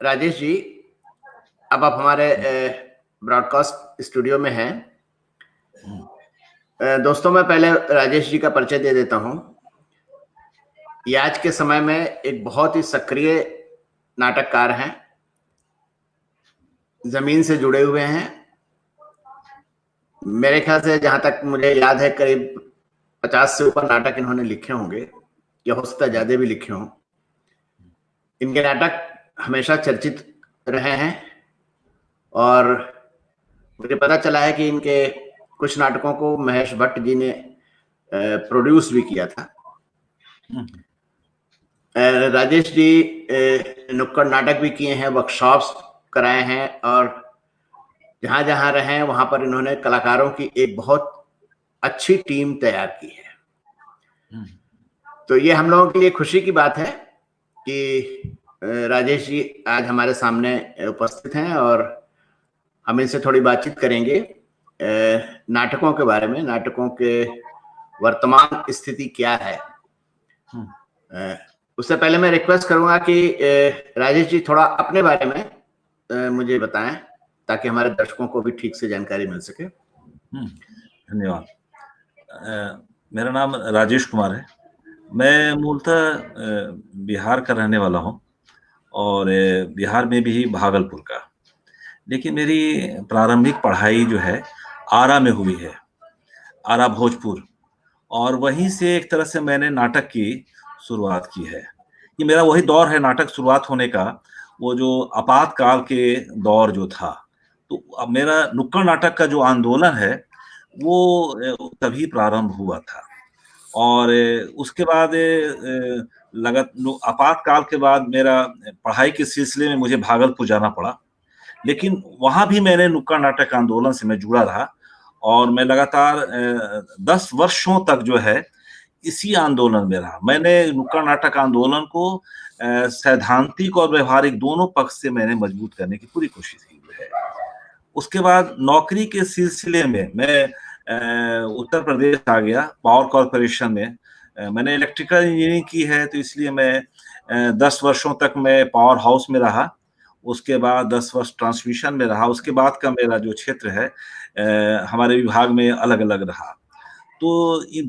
राजेश जी, अब आप हमारे ब्रॉडकास्ट स्टूडियो में हैं। दोस्तों, मैं पहले राजेश जी का परिचय दे देता हूं। ये आज के समय में एक बहुत ही सक्रिय नाटककार हैं, जमीन से जुड़े हुए हैं। मेरे ख्याल से जहां तक मुझे याद है, करीब 50 से ऊपर नाटक इन्होंने लिखे होंगे, या हो सकता है ज्यादा भी लिखे हों। इनके नाटक हमेशा चर्चित रहे हैं और मुझे पता चला है कि इनके कुछ नाटकों को महेश भट्ट जी ने प्रोड्यूस भी किया था। राजेश जी नुक्कड़ नाटक भी किए हैं, वर्कशॉप्स कराए हैं, और जहां जहां रहे हैं वहां पर इन्होंने कलाकारों की एक बहुत अच्छी टीम तैयार की है। तो ये हम लोगों के लिए खुशी की बात है कि राजेश जी आज हमारे सामने उपस्थित हैं और हम इनसे थोड़ी बातचीत करेंगे नाटकों के बारे में, नाटकों के वर्तमान स्थिति क्या है। उससे पहले मैं रिक्वेस्ट करूंगा कि राजेश जी थोड़ा अपने बारे में मुझे बताएं, ताकि हमारे दर्शकों को भी ठीक से जानकारी मिल सके। धन्यवाद। मेरा नाम राजेश कुमार है। मैं मूलतः बिहार का रहने वाला हूं और बिहार में भी भागलपुर का, लेकिन मेरी प्रारंभिक पढ़ाई जो है आरा में हुई है, आरा भोजपुर, और वहीं से एक तरह से मैंने नाटक की शुरुआत की है। ये मेरा वही दौर है नाटक शुरुआत होने का, वो जो आपातकाल के दौर जो था। तो अब मेरा नुक्कड़ नाटक का जो आंदोलन है वो तभी प्रारंभ हुआ था, और उसके बाद आपातकाल के बाद मेरा पढ़ाई के सिलसिले में मुझे भागलपुर जाना पड़ा, लेकिन वहां भी मैंने नुक्कड़ नाटक आंदोलन से मैं जुड़ा रहा और मैं लगातार 10 वर्षों तक जो है इसी आंदोलन में रहा। मैंने नुक्कड़ नाटक आंदोलन को सैद्धांतिक और व्यवहारिक दोनों पक्ष से मैंने मजबूत करने की पूरी कोशिश की है। उसके बाद नौकरी के सिलसिले में मैं उत्तर प्रदेश आ गया, पावर कॉर्पोरेशन में। मैंने इलेक्ट्रिकल इंजीनियरिंग की है, तो इसलिए मैं 10 वर्षों तक मैं पावर हाउस में रहा। उसके बाद 10 वर्ष ट्रांसमिशन में रहा। उसके बाद का मेरा जो क्षेत्र है हमारे विभाग में अलग अलग रहा। तो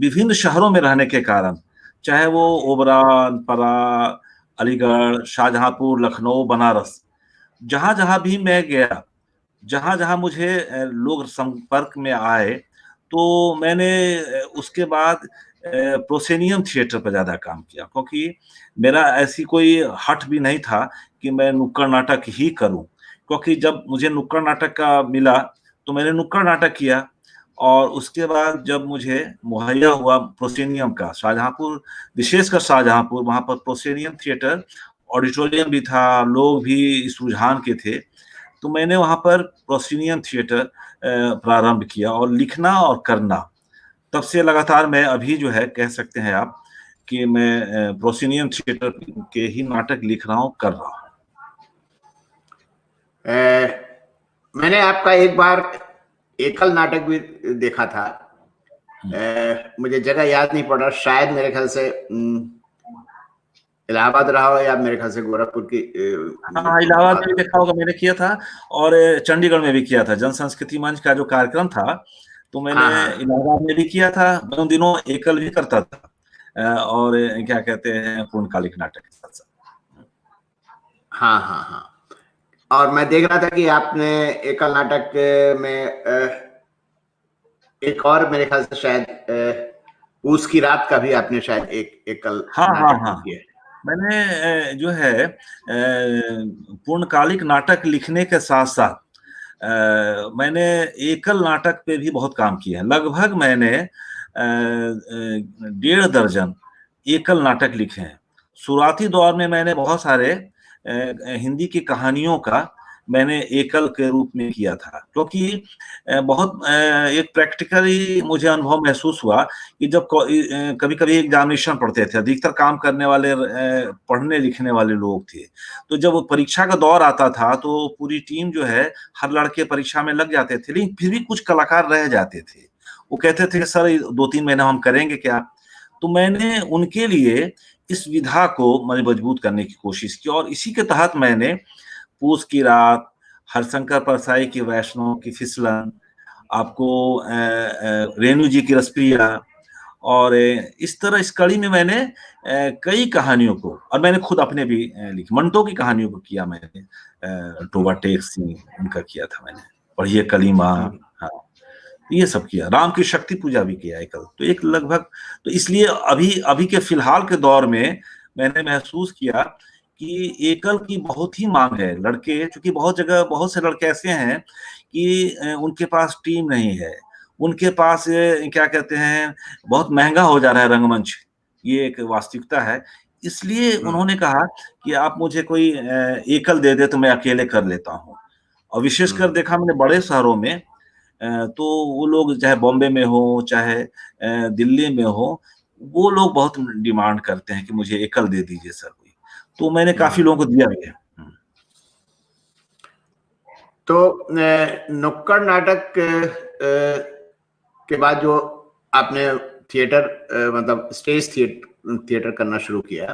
विभिन्न शहरों में रहने के कारण, चाहे वो ओबरा, अनपरा, अलीगढ़, शाहजहांपुर, लखनऊ, बनारस, जहां जहां भी मैं गया, जहां जहां मुझे लोग संपर्क में आए, तो मैंने उसके बाद प्रोसेनियम थिएटर पर ज्यादा काम किया, क्योंकि मेरा ऐसी कोई हट भी नहीं था कि मैं नुक्कड़ नाटक ही करूं। क्योंकि जब मुझे नुक्कड़ नाटक का मिला तो मैंने नुक्कड़ नाटक किया, और उसके बाद जब मुझे मुहैया हुआ प्रोसेनियम का, शाहजहांपुर, विशेषकर शाहजहांपुर, वहां पर प्रोसेनियम थिएटर, ऑडिटोरियम भी था, लोग भी इस रुझान के थे, तो मैंने वहां पर प्रोसेनियम थिएटर प्रारंभ किया और लिखना और करना। तब से लगातार मैं अभी जो है कह सकते हैं आप कि मैं प्रोसेनियम थिएटर के ही नाटक लिख रहा हूँ, कर रहा हूँ। मैंने आपका एक बार एकल नाटक भी देखा था। मुझे जगह याद नहीं पड़ रहा, शायद मेरे ख्याल से इलाहाबाद रहा हो, या मेरे ख्याल से गोरखपुर की। हाँ, इलाहाबाद में भी देखा होगा, मैंने किया था, और चंडीगढ़ में भी किया था। जन संस्कृति मंच का जो कार्यक्रम था, तो मैंने इलाहाबाद में भी किया था। मैं उन दिनों एकल भी करता था और क्या कहते हैं, पूर्णकालिक नाटक के साथ साथ। हाँ हाँ हाँ। और मैं देख रहा था कि आपने एकल नाटक में एक और, मेरे ख्याल से शायद पूस की रात का भी आपने शायद एक एकल नाटक किया है। मैंने जो है पूर्णकालिक नाटक लिखने के साथ साथ मैंने एकल नाटक पे भी बहुत काम किया है। लगभग मैंने 1.5 दर्जन एकल नाटक लिखे हैं। शुरुआती दौर में मैंने बहुत सारे हिंदी की कहानियों का मैंने एकल के रूप में किया था, क्योंकि बहुत एक प्रैक्टिकली मुझे अनुभव महसूस हुआ कि जब कभी कभी एग्जामिनेशन पढ़ते थे, अधिकतर काम करने वाले पढ़ने लिखने वाले लोग थे, तो जब परीक्षा का दौर आता था तो पूरी टीम जो है, हर लड़के परीक्षा में लग जाते थे, लेकिन फिर भी कुछ कलाकार रह जाते थे। वो कहते थे सर 2-3 महीना हम करेंगे क्या। तो मैंने उनके लिए इस विधा को मजबूत करने की कोशिश की, और इसी के तहत मैंने पूस की रात, हरिशंकर परसाई की वैष्णव की फिसलन, आपको रेणु जी की रसप्रिया, और इस तरह इस कड़ी में मैंने कई कहानियों को, और मैंने खुद अपने भी लिखी, मंटो की कहानियों को किया मैंने, टोबा टेक सिंह उनका किया था मैंने, पढ़िए कलीमा, हाँ ये सब किया, राम की शक्ति पूजा भी किया एकल, तो एक लगभग, तो इसलिए अभी अभी के फिलहाल के दौर में मैंने महसूस किया कि एकल की बहुत ही मांग है। लड़के, क्योंकि बहुत जगह बहुत से लड़के ऐसे हैं कि उनके पास टीम नहीं है, उनके पास क्या कहते हैं, बहुत महंगा हो जा रहा है रंगमंच, ये एक वास्तविकता है। इसलिए उन्होंने कहा कि आप मुझे कोई एकल दे दे तो मैं अकेले कर लेता हूँ। और विशेषकर देखा मैंने बड़े शहरों में, तो वो लोग चाहे बॉम्बे में हो चाहे दिल्ली में हो, वो लोग बहुत डिमांड करते हैं कि मुझे एकल दे दीजिए सर कोई, तो मैंने काफी लोगों को दिया भी है। तो नुक्कड़ नाटक के बाद जो आपने थिएटर मतलब स्टेज थिएटर करना शुरू किया,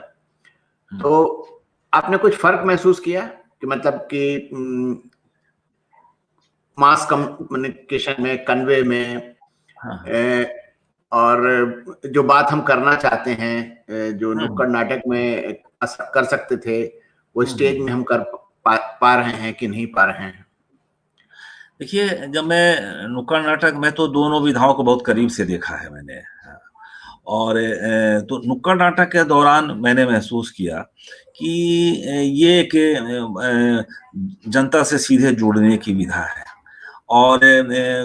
तो आपने कुछ फर्क महसूस किया कि मतलब कि मास कम्युनिकेशन में, कन्वे में, और जो बात हम करना चाहते हैं, जो नुक्कड़ नाटक में कर सकते थे, वो स्टेज में हम कर पा रहे हैं कि नहीं पा रहे हैं? देखिए, जब मैं नुक्कड़ नाटक में, तो दोनों विधाओं को बहुत करीब से देखा है मैंने, और तो नुक्कड़ नाटक के दौरान मैंने महसूस किया कि ये एक जनता से सीधे जुड़ने की विधा है, और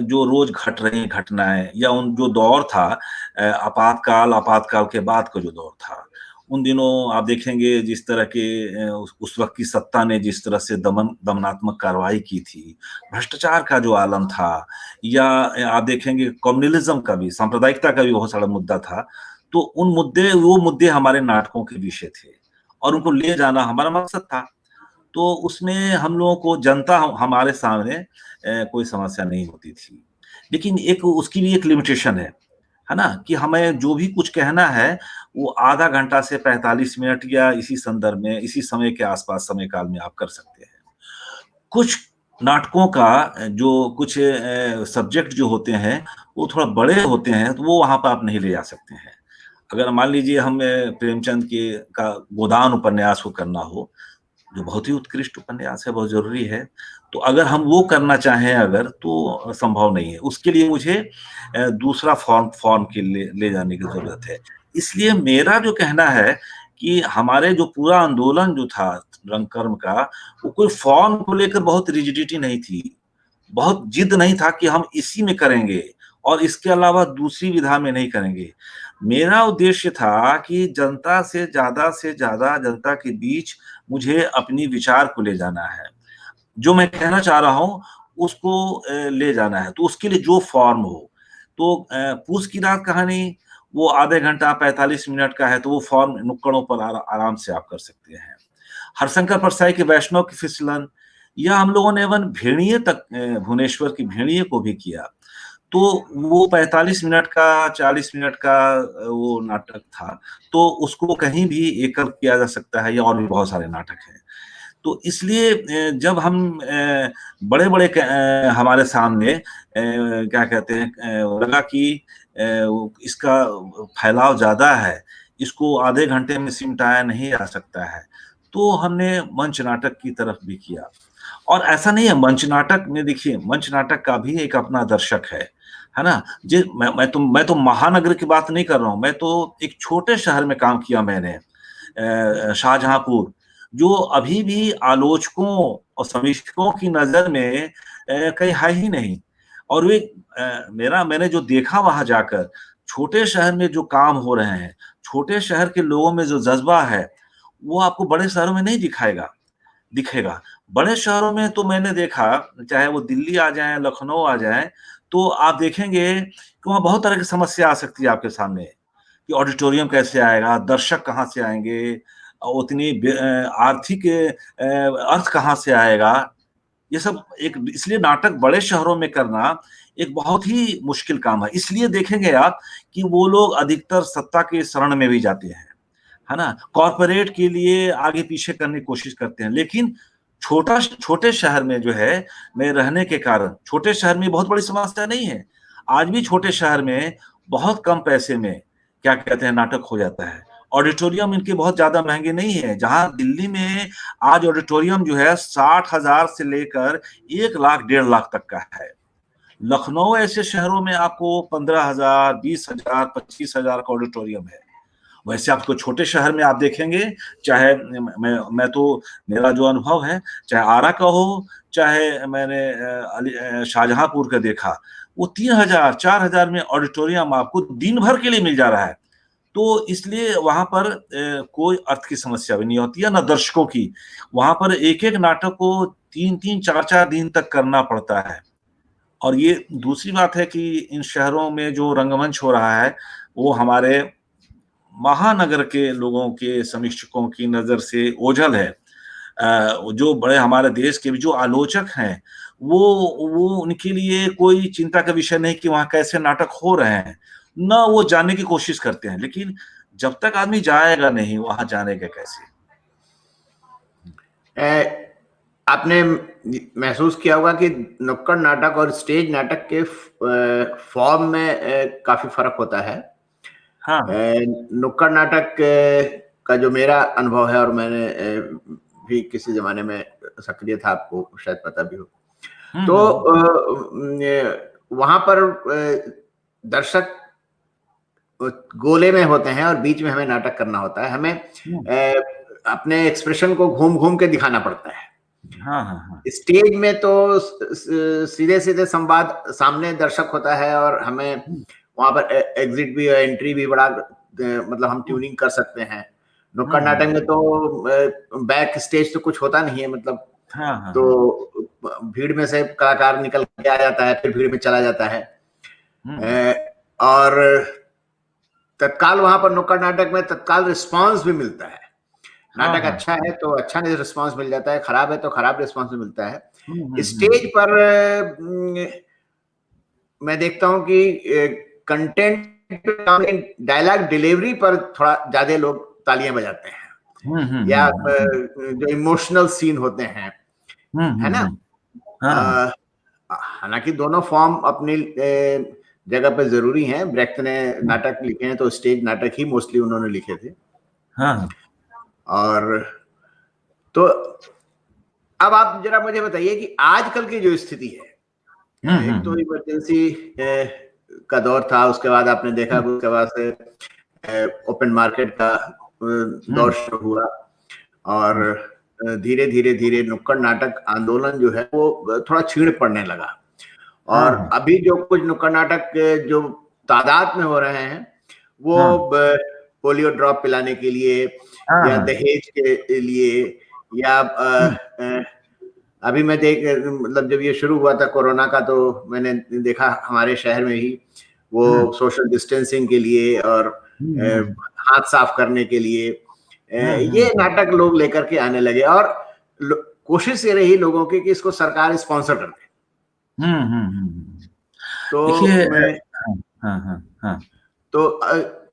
जो रोज घट रही घटनाएं, या उन जो दौर था आपातकाल के बाद का जो दौर था, उन दिनों आप देखेंगे जिस तरह के उस वक्त की सत्ता ने जिस तरह से दमनात्मक कार्रवाई की थी, भ्रष्टाचार का जो आलम था, या आप देखेंगे कम्युनलिज्म का भी, सांप्रदायिकता का भी बहुत सारा मुद्दा था। तो वो मुद्दे हमारे नाटकों के विषय थे, और उनको ले जाना हमारा मकसद था। तो उसमें हम लोगों को, जनता हमारे सामने कोई समस्या नहीं होती थी, लेकिन एक उसकी भी एक लिमिटेशन है ना, कि हमें जो भी कुछ कहना है वो आधा घंटा से 45 मिनट या इसी संदर्भ में, इसी समय के आसपास समय काल में आप कर सकते हैं। कुछ नाटकों का जो कुछ सब्जेक्ट जो होते हैं वो थोड़ा बड़े होते हैं, तो वो वहां पर आप नहीं ले जा सकते हैं। अगर मान लीजिए हमें प्रेमचंद के का गोदान उपन्यास को करना हो, जो बहुत ही उत्कृष्ट उपन्यास है, बहुत जरूरी है, तो अगर हम वो करना चाहें अगर, तो संभव नहीं है। उसके लिए मुझे दूसरा फॉर्म के ले जाने की जरूरत है। इसलिए मेरा जो कहना है कि हमारे जो पूरा आंदोलन जो था रंगकर्म का, वो कोई फॉर्म को लेकर बहुत रिजिडिटी नहीं थी, बहुत जिद नहीं था कि हम इसी में करेंगे और इसके अलावा दूसरी विधा में नहीं करेंगे। मेरा उद्देश्य था कि जनता से ज्यादा जनता के बीच मुझे अपनी विचार को ले जाना है, जो मैं कहना चाह रहा हूं उसको ले जाना है। तो उसके लिए जो फॉर्म हो, तो पूस की रात कहानी वो आधे घंटा 45 मिनट का है, तो वो फॉर्म नुक्कड़ों पर आराम से आप कर सकते हैं। हरशंकर परसाई के वैष्णव की फिसलन, या हम लोगों ने एवं भेड़िए तक, भुवनेश्वर की भेड़िए को भी किया, तो वो 45 मिनट का 40 मिनट का वो नाटक था, तो उसको कहीं भी एकल किया जा सकता है, या और भी बहुत सारे नाटक हैं। तो इसलिए जब हम बड़े बड़े हमारे सामने क्या कहते हैं, लगा कि इसका फैलाव ज्यादा है, इसको आधे घंटे में सिमटाया नहीं जा सकता है, तो हमने मंच नाटक की तरफ भी किया। और ऐसा नहीं है, मंच नाटक में देखिए, मंच नाटक का भी एक अपना दर्शक है ना। जी, मैं तो महानगर की बात नहीं कर रहा हूं, मैं तो एक छोटे शहर में काम किया मैंने, शाहजहांपुर, जो अभी भी आलोचकों और समीक्षकों की नजर में कहीं है ही नहीं। और वे मैंने जो देखा वहां जाकर, छोटे शहर में जो काम हो रहे हैं, छोटे शहर के लोगों में जो जज्बा है, वो आपको बड़े शहरों में नहीं दिखेगा। बड़े शहरों में तो मैंने देखा, चाहे वो दिल्ली आ जाए, लखनऊ आ जाए, तो आप देखेंगे कि वहां बहुत तरह की समस्या आ सकती है आपके सामने, कि ऑडिटोरियम कैसे आएगा, दर्शक कहाँ से आएंगे, उतनी आर्थिक अर्थ कहाँ से आएगा। ये सब एक, इसलिए नाटक बड़े शहरों में करना एक बहुत ही मुश्किल काम है। इसलिए देखेंगे आप कि वो लोग अधिकतर सत्ता के शरण में भी जाते हैं, है ना, कॉर्पोरेट के लिए आगे पीछे करने की कोशिश करते हैं। लेकिन छोटे शहर में जो है मैं रहने के कारण, छोटे शहर में बहुत बड़ी समस्या नहीं है। आज भी छोटे शहर में बहुत कम पैसे में क्या कहते हैं नाटक हो जाता है। ऑडिटोरियम इनके बहुत ज्यादा महंगे नहीं है। जहां दिल्ली में आज ऑडिटोरियम जो है 60,000 से लेकर 1 लाख 1.5 लाख तक का है। लखनऊ ऐसे शहरों में आपको 15,000, 20,000, 25,000 का ऑडिटोरियम है। वैसे आपको छोटे शहर में आप देखेंगे, चाहे मैं तो मेरा जो अनुभव है, चाहे आरा का हो, चाहे मैंने शाहजहांपुर का देखा, वो 3,000, 4,000 में ऑडिटोरियम आपको दिन भर के लिए मिल जा रहा है। तो इसलिए वहां पर कोई अर्थ की समस्या भी नहीं होती है, ना दर्शकों की। वहां पर एक एक नाटक को 3-3, 4-4 दिन तक करना पड़ता है। और ये दूसरी बात है कि इन शहरों में जो रंगमंच हो रहा है वो हमारे महानगर के लोगों के समीक्षकों की नजर से ओझल है। जो बड़े हमारे देश के भी जो आलोचक हैं वो उनके लिए कोई चिंता का विषय नहीं कि वहां कैसे नाटक हो रहे हैं, ना वो जानने की कोशिश करते हैं। लेकिन जब तक आदमी जाएगा नहीं वहां जानेगा कैसे। आपने महसूस किया होगा कि नुक्कड़ नाटक और स्टेज नाटक के फॉर्म में काफी फर्क होता है। हाँ। नुक्कड़ नाटक का जो मेरा अनुभव है, और मैंने भी किसी जमाने में सक्रिय था, आपको शायद पता भी हो, तो वहां पर दर्शक गोले में होते हैं और बीच में हमें नाटक करना होता है। हमें अपने एक्सप्रेशन को घूम घूम के दिखाना पड़ता है। हाँ। स्टेज में तो सीधे सीधे संवाद, सामने दर्शक होता है और हमें वहां पर एग्जिट भी, एंट्री भी बड़ा मतलब हम ट्यूनिंग कर सकते हैं। नुक्कड़ नाटक में तो बैक स्टेज तो कुछ होता नहीं है, मतलब तो भीड़ में से कलाकार निकल के आ जाता है, फिर भीड़ में चला जाता है, और तत्काल वहां पर नुक्कड़ नाटक में तत्काल रिस्पांस भी मिलता है। नाटक अच्छा है तो अच्छा रिस्पांस मिल जाता है, खराब है तो खराब रिस्पांस मिलता है। स्टेज पर मैं देखता हूं कि कंटेंट, डायलॉग डिलीवरी पर थोड़ा ज्यादा लोग तालियां बजाते हैं, या जो इमोशनल सीन होते हैं, है ना। हालांकि दोनों फॉर्म अपनी जगह पे जरूरी हैं। ब्रेख्त ने नाटक लिखे हैं तो स्टेज नाटक ही मोस्टली उन्होंने लिखे थे। और तो अब आप जरा मुझे बताइए कि आजकल की जो स्थिति है, एक तो इमरजेंसी का दौर था, उसके बाद आपने देखा उसके बाद से ओपन मार्केट का दौर शुरू हुआ, और धीरे धीरे नुक्कड़ नाटक आंदोलन जो है वो थोड़ा छीण पड़ने लगा। और अभी जो कुछ नुक्कड़ नाटक जो तादाद में हो रहे हैं वो पोलियो ड्रॉप पिलाने के लिए, या दहेज के लिए, या अभी मैं मतलब जब ये शुरू हुआ था कोरोना का, तो मैंने देखा हमारे शहर में ही वो सोशल डिस्टेंसिंग के लिए और हाथ साफ करने के लिए ये नाटक लोग लेकर के आने लगे, और कोशिश ये रही लोगों की कि इसको सरकार स्पॉन्सर कर दे। तो तो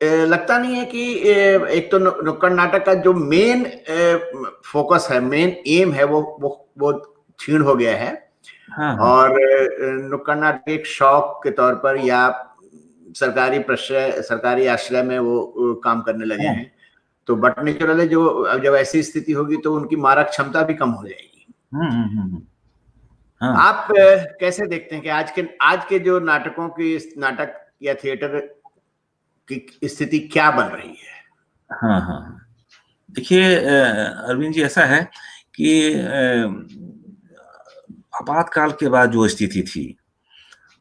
लगता नहीं है कि एक तो नुक्कड़ नाटक का जो मेन फोकस है, मेन एम है, वो छीण हो गया है। और नुक्कड़ नाटक एक शौक के तौर पर या सरकारी आश्रय में वो काम करने लगे हैं। तो बट नेचुरली जब ऐसी स्थिति होगी तो उनकी मारक क्षमता भी कम हो जाएगी। आप कैसे देखते हैं कि आज के जो नाटक या थिएटर की स्थिति क्या बन रही है? देखिए अरविंद जी, ऐसा है कि आपातकाल के बाद जो स्थिति थी,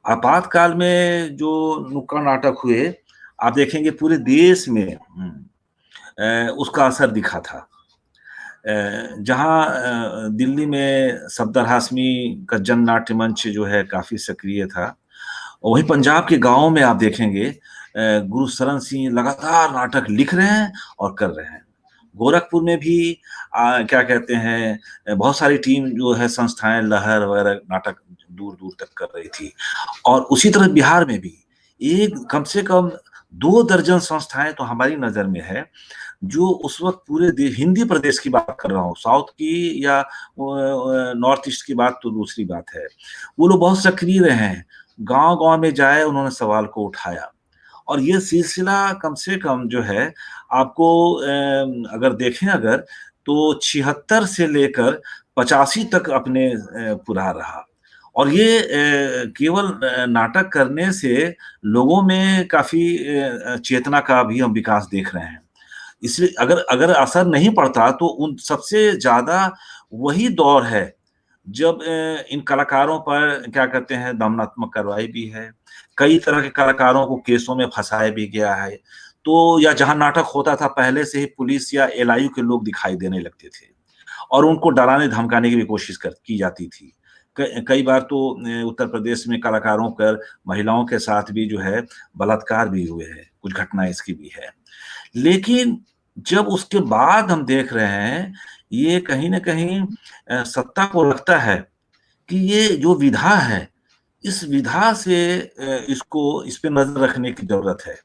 आपातकाल में जो नुक्कड़ नाटक हुए, आप देखेंगे पूरे देश में उसका असर दिखा था। जहां दिल्ली में सफदर हाशमी का जन नाट्य मंच जो है काफी सक्रिय था, वहीं पंजाब के गांवों में आप देखेंगे गुरुशरण सिंह लगातार नाटक लिख रहे हैं और कर रहे हैं। गोरखपुर में भी क्या कहते हैं, बहुत सारी टीम जो है, संस्थाएं, लहर वगैरह नाटक दूर दूर तक कर रही थी। और उसी तरह बिहार में भी कम से कम 2 दर्जन संस्थाएं तो हमारी नजर में है जो उस वक्त पूरे हिंदी प्रदेश की बात कर रहा हूँ, साउथ की या नॉर्थ ईस्ट की बात तो दूसरी बात है, वो लोग बहुत सक्रिय रहे हैं, गांव गांव में जाए, उन्होंने सवाल को उठाया। और ये सिलसिला कम से कम जो है आपको अगर देखें अगर तो 76 से लेकर 85 तक अपने पूरा रहा। और ये केवल नाटक करने से लोगों में काफी चेतना का भी हम विकास देख रहे हैं। इसलिए अगर अगर असर नहीं पड़ता तो उन सबसे ज्यादा वही दौर है जब इन कलाकारों पर क्या कहते हैं दमनात्मक कार्रवाई भी है, कई तरह के कलाकारों को केसों में फंसाया भी गया है। तो या जहां नाटक होता था पहले से ही पुलिस या एलआईयू के लोग दिखाई देने लगते थे और उनको डराने धमकाने की भी कोशिश की जाती थी। कई बार तो उत्तर प्रदेश में कलाकारों पर महिलाओं के साथ भी जो है बलात्कार भी हुए हैं, कुछ घटनाएं इसकी भी है। लेकिन जब उसके बाद हम देख रहे हैं ये कहीं ना कहीं सत्ता को लगता है कि ये जो विधा है इस विधा से इसको इस पे नजर रखने की जरूरत है,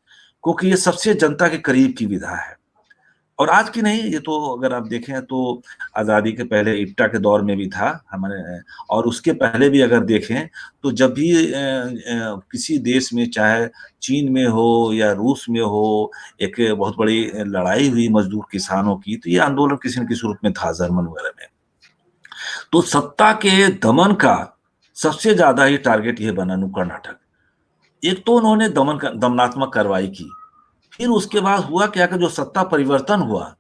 क्योंकि ये सबसे जनता के करीब की विधा है। और आज की नहीं, ये तो अगर आप देखें तो आजादी के पहले इप्टा के दौर में भी था हमारे, और उसके पहले भी अगर देखें तो जब भी किसी देश में चाहे चीन में हो या रूस में हो एक बहुत बड़ी लड़ाई हुई मजदूर किसानों की, तो ये आंदोलन किसी न किसी रूप में था जर्मन वगैरह में। तो सत्ता के दमन का सबसे ज्यादा ही टारगेट ये बना नुक्कड़ नाटक। एक तो उन्होंने दमनात्मक कार्रवाई की, फिर उसके बाद हुआ क्या कि जो सत्ता परिवर्तन हुआ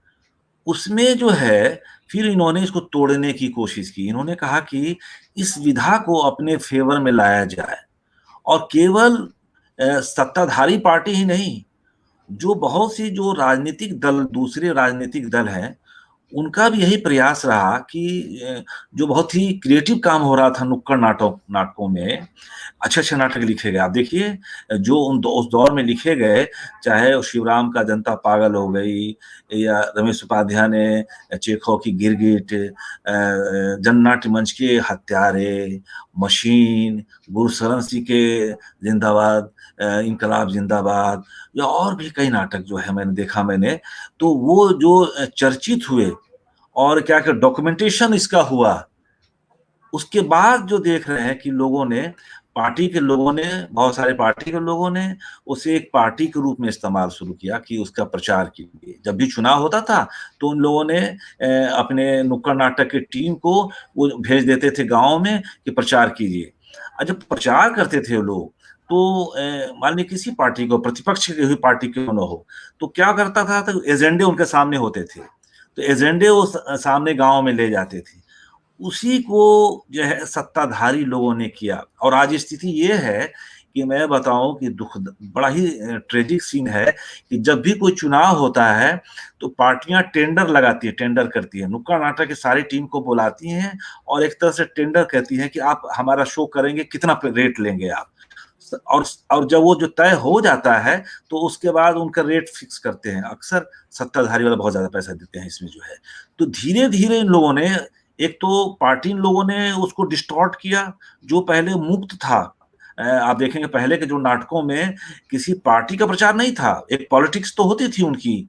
उसमें जो है फिर इन्होंने इसको तोड़ने की कोशिश की। इन्होंने कहा कि इस विधा को अपने फेवर में लाया जाए, और केवल सत्ताधारी पार्टी ही नहीं, जो बहुत सी जो राजनीतिक दल दूसरे राजनीतिक दल हैं उनका भी यही प्रयास रहा कि जो बहुत ही क्रिएटिव काम हो रहा था नुक्कड़ नाटकों में, अच्छे अच्छे नाटक लिखे गए। आप देखिए जो उस दौर में लिखे गए, चाहे शिवराम का जनता पागल हो गई या रमेश उपाध्याय ने चेखव की गिरगिट, जननाट्य मंच के हत्यारे, मशीन, गुरुशरण सिंह के जिंदाबाद, इनकलाब जिंदाबाद, या और भी कई नाटक जो है मैंने देखा तो वो जो चर्चित हुए और क्या क्या डॉक्यूमेंटेशन इसका हुआ, उसके बाद जो देख रहे हैं कि लोगों ने बहुत सारे पार्टी के लोगों ने उसे एक पार्टी के रूप में इस्तेमाल शुरू किया कि उसका प्रचार कीजिए। जब भी चुनाव होता था तो उन लोगों ने अपने नुक्कड़ नाटक की टीम को वो भेज देते थे गाँव में कि प्रचार कीजिए। और जब प्रचार करते थे लोग तो मान लीजिए किसी पार्टी को, प्रतिपक्ष की हुई पार्टी क्यों न हो, तो क्या करता था तो एजेंडे उनके सामने होते थे, तो एजेंडे वो सामने गांव में ले जाते थे। उसी को जो है सत्ताधारी लोगों ने किया। और आज स्थिति ये है कि मैं बताऊं कि बड़ा ही ट्रेजिक सीन है कि जब भी कोई चुनाव होता है तो पार्टियां टेंडर लगाती है, टेंडर करती है, नुक्कड़ नाटक की सारी टीम को बुलाती हैं और एक तरह से टेंडर कहती है कि आप हमारा शो करेंगे, कितना रेट लेंगे आप। और जब वो जो तय हो जाता है तो उसके बाद उनका रेट फिक्स करते हैं। अक्सर सत्ताधारी वाला बहुत ज्यादा पैसा देते हैं इसमें जो है। तो धीरे धीरे इन लोगों ने, एक तो पार्टी इन लोगों ने उसको डिस्टॉर्ट किया, जो पहले मुक्त था। आप देखेंगे पहले के जो नाटकों में किसी पार्टी का प्रचार नहीं था, एक पॉलिटिक्स तो होती थी उनकी,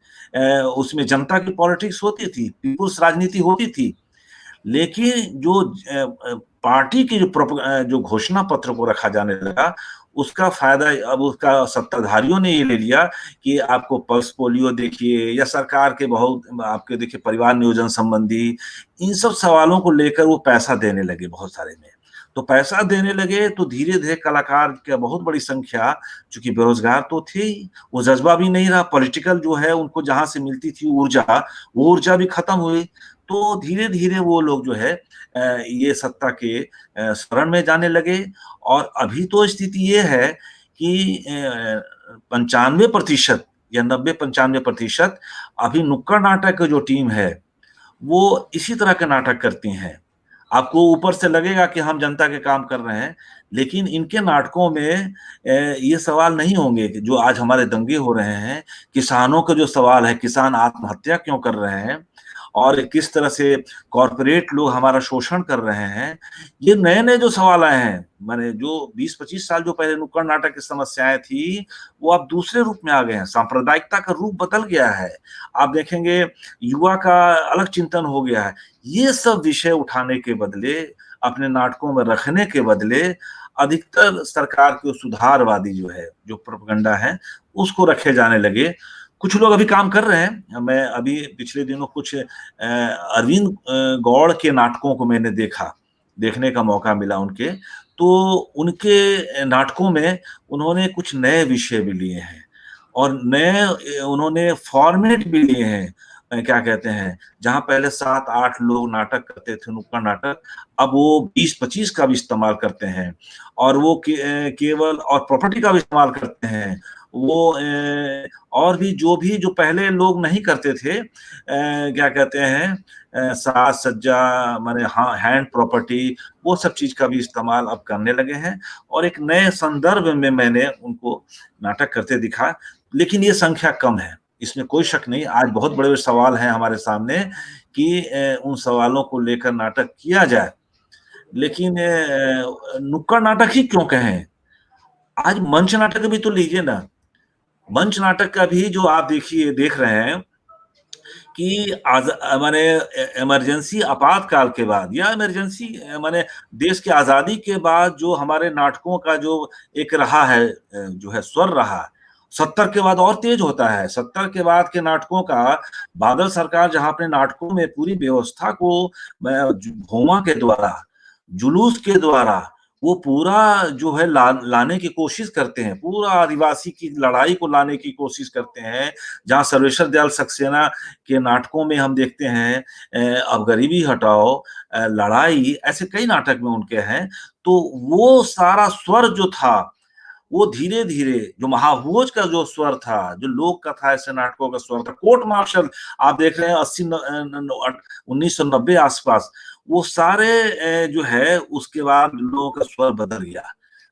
उसमें जनता की पॉलिटिक्स होती थी, पीपुल्स राजनीति होती थी। लेकिन जो पार्टी की जो घोषणा पत्र को रखा जाने लगा, उसका फायदा अब उसका सत्ताधारियों ने ये ले लिया कि आपको पल्स पोलियो देखिए, या सरकार के बहुत आपके देखिए परिवार नियोजन संबंधी इन सब सवालों को लेकर वो पैसा देने लगे बहुत सारे में। तो पैसा देने लगे तो धीरे धीरे कलाकार की बहुत बड़ी संख्या, चूंकि बेरोजगार तो थे ही, वो जज्बा भी नहीं रहा, पॉलिटिकल जो है उनको जहां से मिलती थी ऊर्जा, वो ऊर्जा भी खत्म हुई। तो धीरे धीरे वो लोग जो है ये सत्ता के शरण में जाने लगे। और अभी तो स्थिति ये है कि 95% या 90-95% अभी नुक्कड़ नाटक की जो टीम है वो इसी तरह के नाटक करती हैं। आपको ऊपर से लगेगा कि हम जनता के काम कर रहे हैं, लेकिन इनके नाटकों में ये सवाल नहीं होंगे कि जो आज हमारे दंगे हो रहे हैं, किसानों का जो सवाल है, किसान आत्महत्या क्यों कर रहे हैं, और किस तरह से कॉरपोरेट लोग हमारा शोषण कर रहे हैं, ये नए नए जो सवाल आए हैं, मैंने जो 20-25 साल जो पहले नुक्कड़ नाटक की समस्याएं थी वो अब दूसरे रूप में आ गए हैं, सांप्रदायिकता का रूप बदल गया है। आप देखेंगे युवा का अलग चिंतन हो गया है। ये सब विषय उठाने के बदले, अपने नाटकों में रखने के बदले, अधिकतर सरकार के सुधारवादी जो है, जो प्रोपेगेंडा है, उसको रखे जाने लगे। कुछ लोग अभी काम कर रहे हैं। मैं अभी पिछले दिनों कुछ अरविंद गौड़ के नाटकों को मैंने देखने का मौका मिला उनके, तो उनके नाटकों में उन्होंने कुछ नए विषय भी लिए हैं और नए उन्होंने फॉर्मेट भी लिए हैं। क्या कहते हैं, जहां पहले 7-8 लोग नाटक करते थे, नुक्कड़ नाटक, अब वो 20-25 का भी इस्तेमाल करते हैं और वो केवल और प्रॉपर्टी का भी इस्तेमाल करते हैं। वो और भी जो पहले लोग नहीं करते थे, क्या कहते हैं, साज सज्जा, माने हैंड प्रॉपर्टी, वो सब चीज का भी इस्तेमाल अब करने लगे हैं और एक नए संदर्भ में मैंने उनको नाटक करते दिखा। लेकिन ये संख्या कम है, इसमें कोई शक नहीं। आज बहुत बड़े सवाल हैं हमारे सामने कि उन सवालों को लेकर नाटक किया जाए, लेकिन नुक्कड़ नाटक ही क्यों कहें, आज मंच नाटक भी तो लीजिए ना। मंच नाटक का भी जो आप देख रहे हैं कि माने इमरजेंसी आपातकाल के बाद या इमरजेंसी माने देश की आजादी के बाद जो हमारे नाटकों का जो एक रहा है, जो है स्वर रहा, 70 के बाद और तेज होता है। 70 के बाद के नाटकों का, बादल सरकार जहां अपने नाटकों में पूरी व्यवस्था को घोमा के द्वारा, जुलूस के द्वारा वो पूरा जो है लाने की कोशिश करते हैं, पूरा आदिवासी की लड़ाई को लाने की कोशिश करते हैं। जहां सर्वेश्वर दयाल सक्सेना के नाटकों में हम देखते हैं अब गरीबी हटाओ, लड़ाई, ऐसे कई नाटक में उनके हैं। तो वो सारा स्वर जो था, वो धीरे धीरे जो महाभोज का जो स्वर था, जो लोक कथा ऐसे नाटकों का स्वर था, कोर्ट मार्शल आप देख रहे हैं 1990 आसपास, वो सारे जो है उसके बाद लोगों का स्वर बदल गया।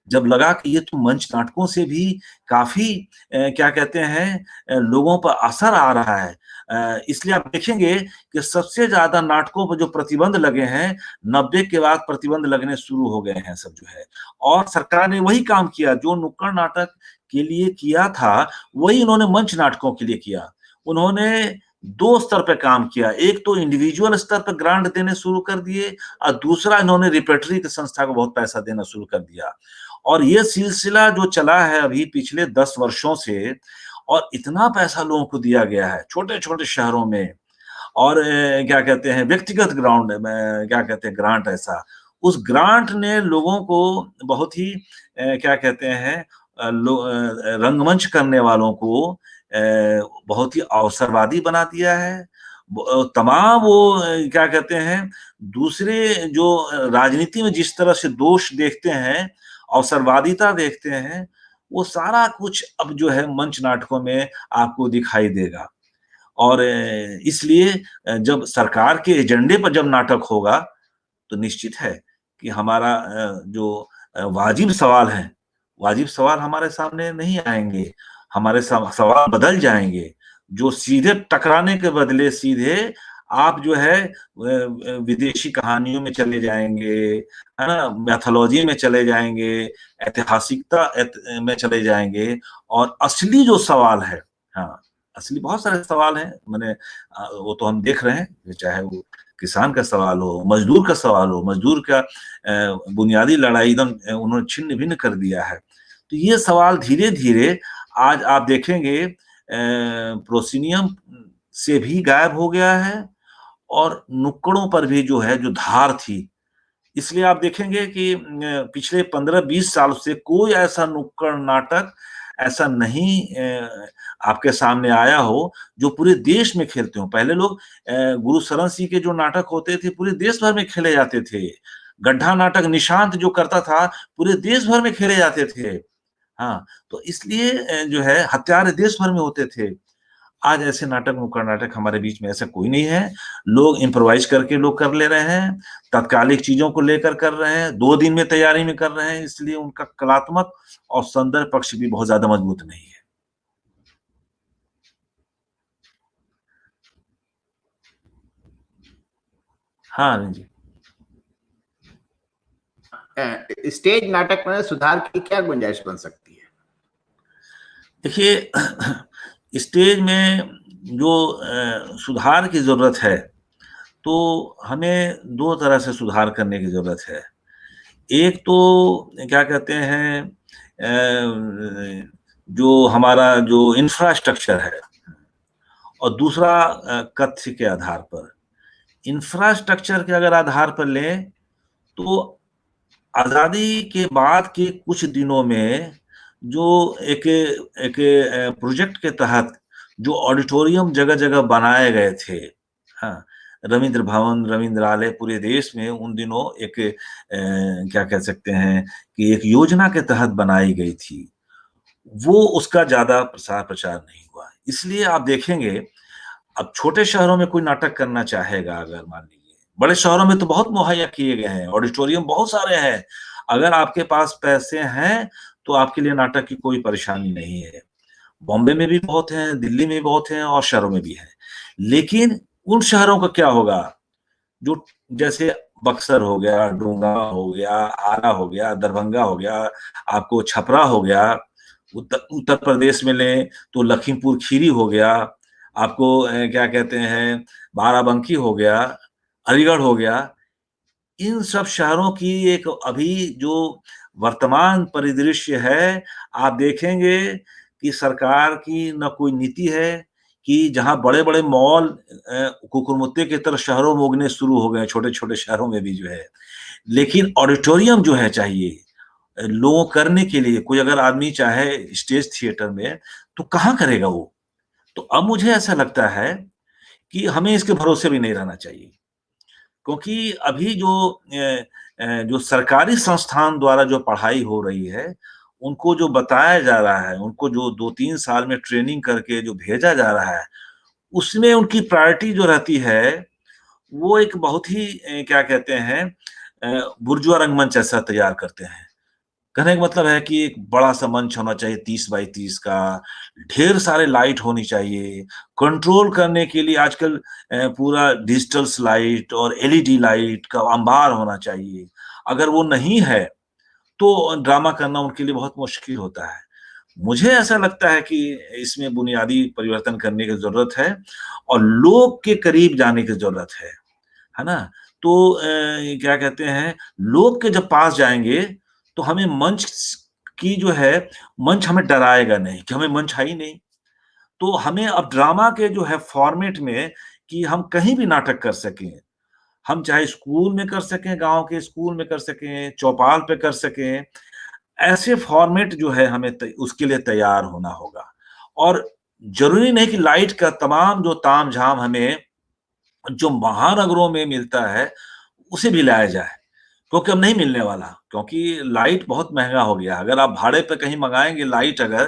जब लगा कि ये तो मंच नाटकों से भी काफी क्या कहते हैं लोगों पर असर आ रहा है, इसलिए आप देखेंगे कि सबसे ज्यादा नाटकों पर जो प्रतिबंध लगे हैं, 90 के बाद प्रतिबंध लगने शुरू हो गए हैं सब जो है। और सरकार ने वही काम किया जो नुक्कड़ नाटक के लिए किया था, वही उन्होंने मंच नाटकों के लिए किया। उन्होंने 2 स्तर पे काम किया, एक तो इंडिविजुअल स्तर पर ग्रांट देने शुरू कर दिए और दूसरा इन्होंने रिपेटरी की संस्था को बहुत पैसा देना शुरू कर दिया। और ये सिलसिला जो चला है अभी पिछले 10 वर्षों से, और इतना पैसा लोगों को दिया गया है छोटे छोटे शहरों में, और क्या कहते हैं व्यक्तिगत ग्राउंड में, क्या कहते हैं ग्रांट, ऐसा उस ग्रांट ने लोगों को बहुत ही क्या कहते हैं रंगमंच करने वालों को बहुत ही अवसरवादी बना दिया है। तमाम वो क्या कहते हैं दूसरे जो राजनीति में जिस तरह से दोष देखते हैं, अवसरवादिता देखते हैं, वो सारा कुछ अब जो है मंच नाटकों में आपको दिखाई देगा। और इसलिए जब सरकार के एजेंडे पर जब नाटक होगा तो निश्चित है कि हमारा जो वाजिब सवाल है, वाजिब सवाल हमारे सामने नहीं आएंगे, हमारे सवाल बदल जाएंगे। जो सीधे टकराने के बदले सीधे आप जो है विदेशी कहानियों में चले जाएंगे, है ना, मैथोलॉजी में चले जाएंगे, ऐतिहासिकता में चले जाएंगे, और असली जो सवाल है, हाँ असली बहुत सारे सवाल हैं, मैंने वो तो हम देख रहे हैं, चाहे वो किसान का सवाल हो, मजदूर का सवाल हो, मजदूर का बुनियादी लड़ाई एकदम उन्होंने छिन्न भिन्न कर दिया है। तो ये सवाल धीरे धीरे आज आप देखेंगे प्रोसिनियम से भी गायब हो गया है, और नुक्कड़ों पर भी जो है जो धार थी, इसलिए आप देखेंगे कि पिछले 15-20 साल से कोई ऐसा नुक्कड़ नाटक ऐसा नहीं आपके सामने आया हो जो पूरे देश में खेलते हो। पहले लोग गुरु शरण सिंह के जो नाटक होते थे पूरे देश भर में खेले जाते थे। गड्ढा नाटक निशांत जो करता था पूरे देश भर में खेले जाते थे। हाँ, तो इसलिए जो है हत्यारे देश भर में होते थे। आज ऐसे नाटक, नुक्कड़ नाटक हमारे बीच में ऐसा कोई नहीं है। लोग इम्प्रोवाइज करके लोग कर ले रहे हैं, तात्कालिक चीजों को लेकर कर रहे हैं, 2 दिन में तैयारी में कर रहे हैं, इसलिए उनका कलात्मक और संदर्भ पक्ष भी बहुत ज्यादा मजबूत नहीं है। हाँ जी। स्टेज नाटक में सुधार की क्या गुंजाइश बन सकती है? देखिए स्टेज में जो सुधार की जरूरत है, तो हमें दो तरह से सुधार करने की जरूरत है। एक तो क्या कहते हैं, जो हमारा जो इंफ्रास्ट्रक्चर है, और दूसरा कथ्य के आधार पर। इंफ्रास्ट्रक्चर के अगर आधार पर लें, तो आजादी के बाद के कुछ दिनों में जो एक एक प्रोजेक्ट के तहत जो ऑडिटोरियम जगह जगह बनाए गए थे, हाँ, रविंद्र भवन, रविंद्रालय पूरे देश में उन दिनों एक क्या कह सकते हैं कि एक योजना के तहत बनाई गई थी, वो उसका ज्यादा प्रसार प्रचार नहीं हुआ। इसलिए आप देखेंगे, अब छोटे शहरों में कोई नाटक करना चाहेगा, अगर मान लीजिए, बड़े शहरों में तो बहुत मुहैया किए गए हैं, ऑडिटोरियम बहुत सारे हैं, अगर आपके पास पैसे हैं तो आपके लिए नाटक की कोई परेशानी नहीं है। बॉम्बे में भी बहुत हैं, दिल्ली में भी बहुत हैं, और शहरों में भी हैं। लेकिन उन शहरों का क्या होगा जो, जैसे बक्सर हो गया, डूंगा हो गया, आरा हो गया, दरभंगा हो गया, आपको छपरा हो गया, उत्तर प्रदेश में लें तो लखीमपुर खीरी हो गया, आपको क्या कहते हैं, बाराबंकी हो गया, अलीगढ़ हो गया। इन सब शहरों की एक अभी जो वर्तमान परिदृश्य है, आप देखेंगे कि सरकार की न कोई नीति है, कि जहां बड़े बड़े मॉल कुकुरमुत्ते की तरह शहरों में उगने शुरू हो गए, छोटे छोटे शहरों में भी जो है। लेकिन ऑडिटोरियम जो है चाहिए लोगों करने के लिए, कोई अगर आदमी चाहे स्टेज थिएटर में, तो कहाँ करेगा वो? तो अब मुझे ऐसा लगता है कि हमें इसके भरोसे भी नहीं रहना चाहिए, क्योंकि अभी जो सरकारी संस्थान द्वारा जो पढ़ाई हो रही है, उनको जो बताया जा रहा है, उनको जो 2-3 साल में ट्रेनिंग करके जो भेजा जा रहा है, उसमें उनकी प्रायोरिटी जो रहती है, वो एक बहुत ही क्या कहते हैं, बुर्जुआ रंगमंच ऐसा तैयार करते हैं। कहने का मतलब है कि एक बड़ा-सा मंच होना चाहिए 30 बाई 30 का, ढेर सारे लाइट होनी चाहिए, कंट्रोल करने के लिए आजकल पूरा डिजिटल लाइट और एलईडी लाइट का अंबार होना चाहिए। अगर वो नहीं है, तो ड्रामा करना उनके लिए बहुत मुश्किल होता है। मुझे ऐसा लगता है कि इसमें बुनियादी परिवर्तन करने की ज़रूरत है, और लोग के करीब जाने की ज़रूरत है ना? तो क्या कहते हैं, लोग के जब पास जाएँगे, तो हमें मंच की जो है, मंच हमें डराएगा नहीं कि हमें मंच है ही नहीं। तो हमें अब ड्रामा के जो है फॉर्मेट में, कि हम कहीं भी नाटक कर सकें। हम चाहे स्कूल में कर सकें, गाँव के स्कूल में कर सकें, चौपाल पे कर सकें, ऐसे फॉर्मेट जो है हमें उसके लिए तैयार होना होगा। और ज़रूरी नहीं कि लाइट का तमाम जो तामझाम हमें जो महानगरों में मिलता है, उसे भी लाया जाए, क्योंकि अब नहीं मिलने वाला, क्योंकि लाइट बहुत महँगा हो गया। अगर आप भाड़े पे कहीं मँगाएँगे लाइट अगर,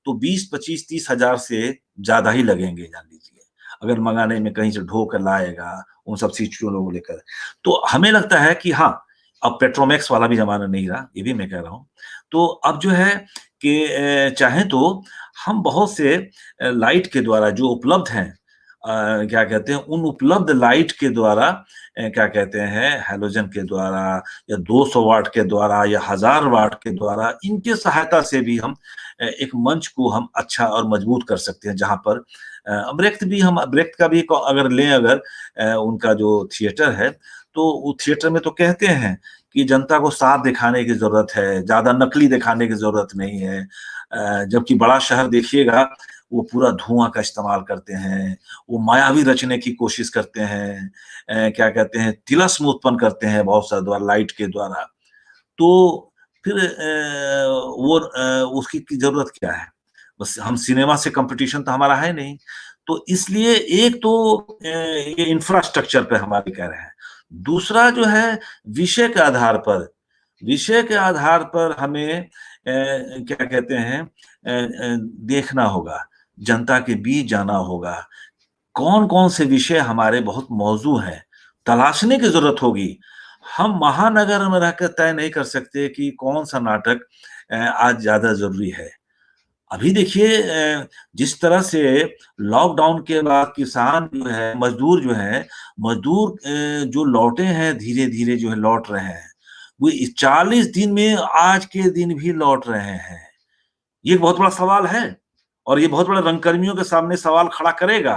तो 20, 25, 30 हज़ार से ज़्यादा ही लगेंगे, जान लीजिए। अगर मँगाने में कहीं से ढो कर लाएगा, उन सब चीज़ों को लेकर। तो हमें लगता है कि हाँ, अब पेट्रोमैक्स वाला भी ज़माना नहीं रहा, ये भी मैं कह रहा हूँ। तो अब जो है कि चाहें तो हम बहुत से लाइट के द्वारा जो उपलब्ध हैं, क्या कहते हैं, उन उपलब्ध लाइट के द्वारा क्या कहते हैं, हैलोजन के द्वारा या 200 वाट के द्वारा या 1000 वाट के द्वारा, इनकी सहायता से भी हम एक मंच को हम अच्छा और मजबूत कर सकते हैं, जहाँ पर ब्रेख्त का भी अगर लें, अगर उनका जो थिएटर है, तो वो थिएटर में तो कहते हैं कि जनता को साफ दिखाने की ज़रूरत है, ज़्यादा नकली दिखाने की ज़रूरत नहीं है। जबकि बड़ा शहर देखिएगा, वो पूरा धुआँ का इस्तेमाल करते हैं, वो मायावी रचने की कोशिश करते हैं, क्या कहते हैं, तिलस्म उत्पन्न करते हैं बहुत सा द्वारा, लाइट के द्वारा। तो फिर उसकी की ज़रूरत क्या है? बस हम सिनेमा से कॉम्पिटिशन तो हमारा है नहीं। तो इसलिए एक तो ये इंफ्रास्ट्रक्चर पे हमारी कह रहे हैं। दूसरा जो है, विषय के आधार पर, विषय के आधार पर हमें क्या कहते हैं, देखना होगा, जनता के बीच जाना होगा। कौन-कौन से विषय हमारे बहुत मौजू हैं, तलाशने की ज़रूरत होगी। हम महानगर में रहकर तय नहीं कर सकते कि कौन-सा नाटक आज ज़्यादा ज़रूरी है। अभी देखिए जिस तरह से लॉकडाउन के बाद किसान जो है, मजदूर जो है, मजदूर जो लौटे हैं धीरे धीरे जो है लौट रहे हैं, वो 40 दिन में आज के दिन भी लौट रहे हैं। ये एक बहुत बड़ा सवाल है और ये बहुत बड़ा रंगकर्मियों के सामने सवाल खड़ा करेगा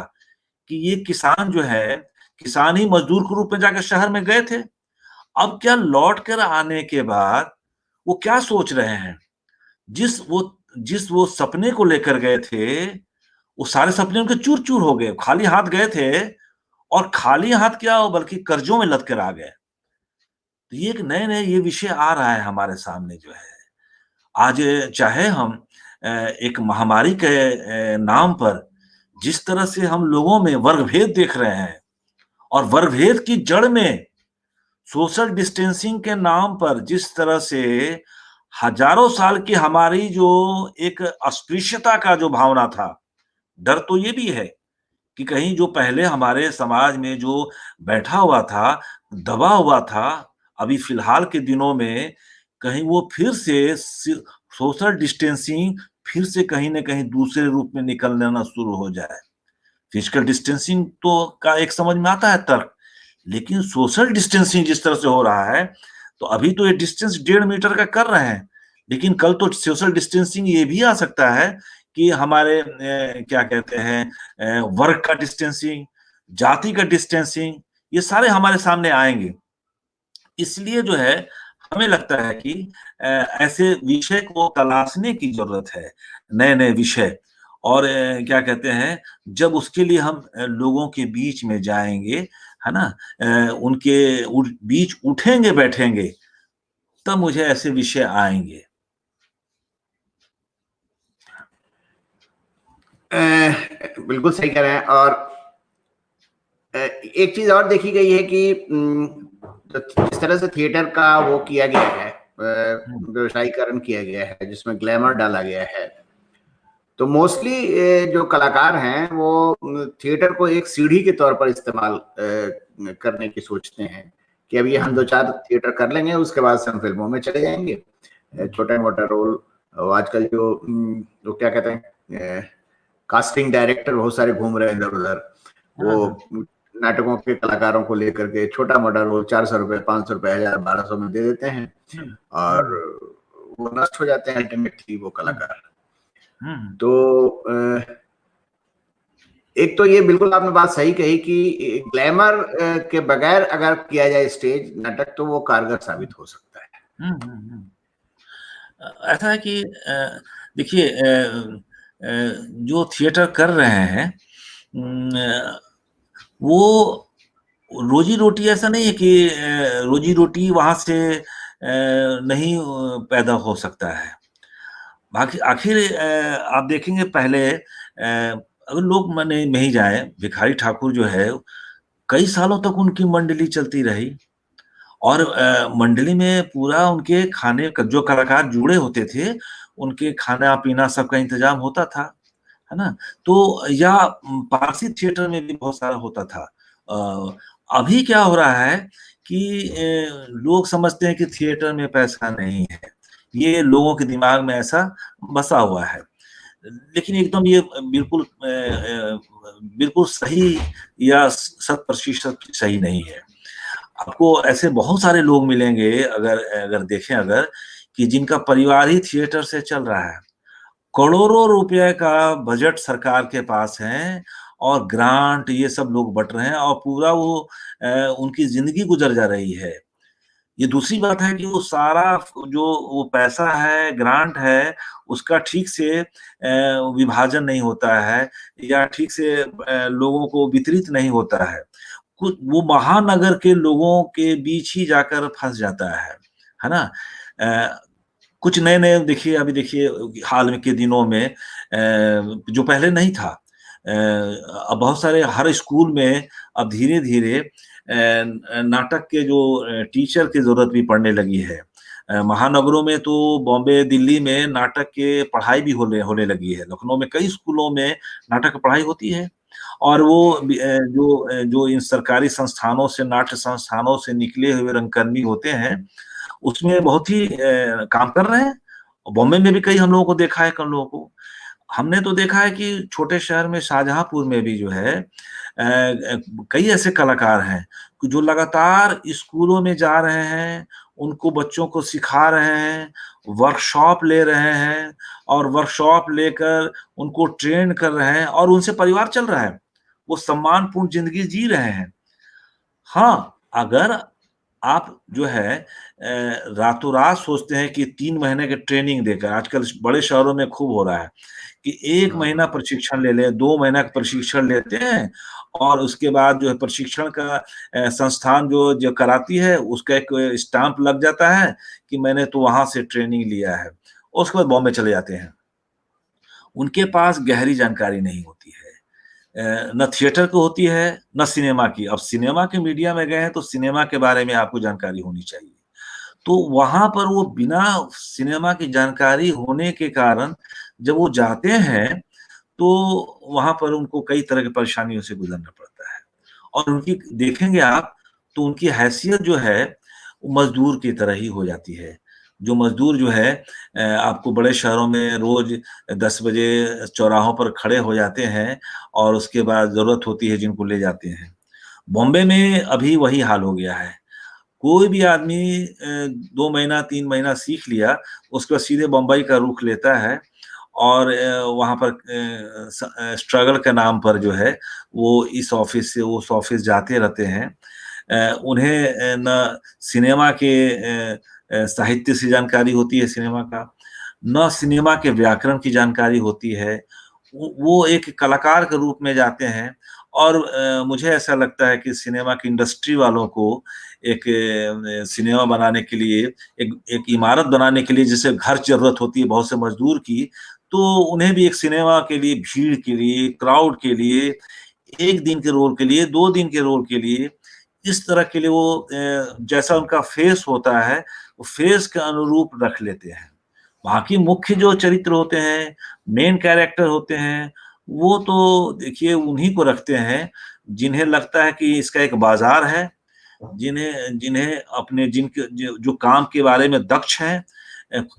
कि ये किसान जो है, किसान ही मजदूर के रूप में जाकर शहर में गए थे। अब क्या लौट कर आने के बाद वो क्या सोच रहे हैं? जिस वो सपने को लेकर गए थे, वो सारे सपने उनके चूर-चूर हो गए। खाली हाथ गए थे और खाली हाथ क्या बल्कि कर्जों में लद कर आ गए। तो ये एक नए-नए ये विषय आ रहा है हमारे सामने जो है। आज चाहे हम एक महामारी के नाम पर जिस तरह से हम लोगों में वर्गभेद देख रहे हैं और वर्गभेद की जड़ में सोशल डिस्टेंसिंग के नाम पर जिस तरह से हजारों साल की हमारी जो एक अस्पृश्यता का जो भावना था, डर तो ये भी है कि कहीं जो पहले हमारे समाज में जो बैठा हुआ था, दबा हुआ था, अभी फिलहाल के दिनों में कहीं वो फिर से सोशल डिस्टेंसिंग फिर से कहीं न कहीं दूसरे रूप में निकलना शुरू हो जाए। फिजिकल डिस्टेंसिंग तो का एक समझ में आता है तर्क, लेकिन सोशल डिस्टेंसिंग जिस तरह से हो रहा है, तो अभी तो ये डिस्टेंस 1.5 मीटर का कर रहे हैं, लेकिन कल तो सोशल डिस्टेंसिंग ये भी आ सकता है कि हमारे क्या कहते हैं वर्ग का डिस्टेंसिंग, जाति का डिस्टेंसिंग, ये सारे हमारे सामने आएँगे। इसलिए जो है हमें लगता है कि ऐसे विषय को तलाशने की ज़रूरत है, नए-नए विषय और क्या कहते हैं, जब उसके लिए हम लोगों के बीच में जाएँगे, है ना? उनके बीच उठेंगे, बैठेंगे, तब मुझे ऐसे विषय आएँगे। बिल्कुल सही कह रहे हैं। और एक चीज और देखी गई है कि जिस तरह से थिएटर का वो किया गया है, व्यवसायीकरण किया गया है, जिसमें ग्लैमर डाला गया है, तो मोस्टली जो कलाकार हैं वो थिएटर को एक सीढ़ी के तौर पर इस्तेमाल करने की सोचते हैं कि अब ये हम 2-4 थिएटर कर लेंगे, उसके बाद से हम फिल्मों में चले जाएंगे, छोटा मोटा रोल। आजकल जो लोग क्या कहते हैं, कास्टिंग डायरेक्टर बहुत सारे घूम रहे हैं इधर उधर, वो नाटकों के कलाकारों को लेकर के छोटा मोटा रोल 400 रुपए, 500 रुपए, 1000, 1200 में दे देते हैं और वो नष्ट हो जाते हैं अल्टीमेटली वो कलाकार। तो एक तो ये बिल्कुल आपने बात सही कही कि ग्लैमर के बगैर अगर किया जाए स्टेज नाटक तो वो कारगर साबित हो सकता है। ऐसा है कि देखिए जो थिएटर कर रहे हैं वो रोजी रोटी ऐसा नहीं है कि रोजी रोटी वहां से नहीं पैदा हो सकता है। बाकी आखिर आप देखेंगे पहले अगर लोग माने नहीं जाए, भिखारी ठाकुर जो है कई सालों तक उनकी मंडली चलती रही और मंडली में पूरा उनके खाने का जो कलाकार जुड़े होते थे, उनके खाना-पीना सबका इंतज़ाम होता था, है ना? तो या पारसी थिएटर में भी बहुत सारा होता था। अभी क्या हो रहा है कि लोग समझते हैं कि थिएटर में पैसा नहीं है। ये लोगों के दिमाग में ऐसा बसा हुआ है। लेकिन एकदम ये बिल्कुल सही या शत प्रतिशत सही नहीं है। आपको ऐसे बहुत सारे लोग मिलेंगे अगर अगर देखें अगर कि जिनका परिवार ही थिएटर से चल रहा है। करोड़ों रुपए का बजट सरकार के पास है और ग्रांट ये सब लोग बँट रहे हैं और पूरा वो उनकी ज़िंदगी गुज़र जा रही है। ये दूसरी बात है कि वो सारा जो वो पैसा है, ग्रांट है, उसका ठीक से विभाजन नहीं होता है या ठीक से लोगों को वितरित नहीं होता है। कुछ वो महानगर के लोगों के बीच ही जाकर फँस जाता है ना? कुछ नए-नए देखिए अभी देखिए हाल में के दिनों में जो पहले नहीं था अब बहुत सारे हर स्कूल में अब धीरे-धीरे नाटक के जो टीचर की ज़रूरत भी पड़ने लगी है। महानगरों में तो बॉम्बे, दिल्ली में नाटक के पढ़ाई भी होने लगी है। लखनऊ में कई स्कूलों में नाटक की पढ़ाई होती है और वो जो इन सरकारी संस्थानों से नाट्य संस्थानों से निकले हुए रंगकर्मी होते हैं, उसमें बहुत ही काम कर रहे हैं। बॉम्बे में भी कई हम लोगों को देखा है कई लोगों को। हमने तो देखा है कि छोटे शहर में शाहजहांपुर में भी जो है कई ऐसे कलाकार हैं जो लगातार स्कूलों में जा रहे हैं, उनको बच्चों को सिखा रहे हैं, वर्कशॉप ले रहे हैं और वर्कशॉप लेकर उनको ट्रेन कर रहे हैं और उनसे परिवार चल रहा है। वो सम्मानपूर्ण जिंदगी जी रहे हैं। हाँ, अगर आप जो है रातों रात सोचते हैं कि 3 महीने की ट्रेनिंग देकर, आजकल बड़े शहरों में खूब हो रहा है कि 1 महीना प्रशिक्षण ले लें, 2 महीना का प्रशिक्षण लेते हैं और उसके बाद जो है प्रशिक्षण का संस्थान जो कराती है, उसका एक स्टाम्प लग जाता है कि मैंने तो वहाँ से ट्रेनिंग लिया है। उसके बाद बॉम्बे चले जाते हैं। उनके पास गहरी जानकारी नहीं होती है। न थिएटर की होती है, न सिनेमा की। अब सिनेमा के मीडिया में गए हैं तो सिनेमा के बारे में आपको जानकारी होनी चाहिए। तो वहाँ पर वो बिना सिनेमा की जानकारी होने के कारण जब वो जाते हैं, तो वहाँ पर उनको कई तरह की परेशानियों से गुज़रना पड़ता है। और उनकी देखेंगे आप, तो उनकी हैसियत जो है, वो मज़दूर की तरह ही हो जाती है। जो मज़दूर जो है आपको बड़े शहरों में रोज़ 10 बजे चौराहों पर खड़े हो जाते हैं और उसके बाद ज़रूरत होती है जिनको ले जाते हैं। बॉम्बे में अभी वही हाल हो गया है। कोई भी आदमी 2 महीना, 3 महीना सीख लिया, उसके बाद सीधे बम्बई का रुख लेता है और वहाँ पर स्ट्रगल के नाम पर जो है, वो इस ऑफ़िस से उस ऑफ़िस जाते रहते हैं। उन्हें ना सिनेमा के साहित्य से जानकारी होती है सिनेमा का, ना सिनेमा के व्याकरण की जानकारी होती है। वो एक कलाकार के रूप में जाते हैं और मुझे ऐसा लगता है कि सिनेमा की इंडस्ट्री वालों को एक सिनेमा बनाने के लिए, एक इमारत बनाने के लिए जैसे घर ज़रूरत होती है बहुत से मज़दूर की, तो उन्हें भी एक सिनेमा के लिए, भीड़ के लिए, क्राउड के लिए, 1 दिन के रोल के लिए, 2 दिन के रोल के लिए, इस तरह के लिए वो जैसा उनका फेस होता है, वो फेस के अनुरूप रख लेते हैं। बाकी मुख्य जो चरित्र होते हैं, मेन कैरेक्टर होते हैं, वो तो देखिए उन्हीं को रखते हैं, जिन्हें लगता है कि इसका एक बाज़ार है, जिन्हें जिन्हें अपने जिनके जो काम के बारे में दक्ष हैं,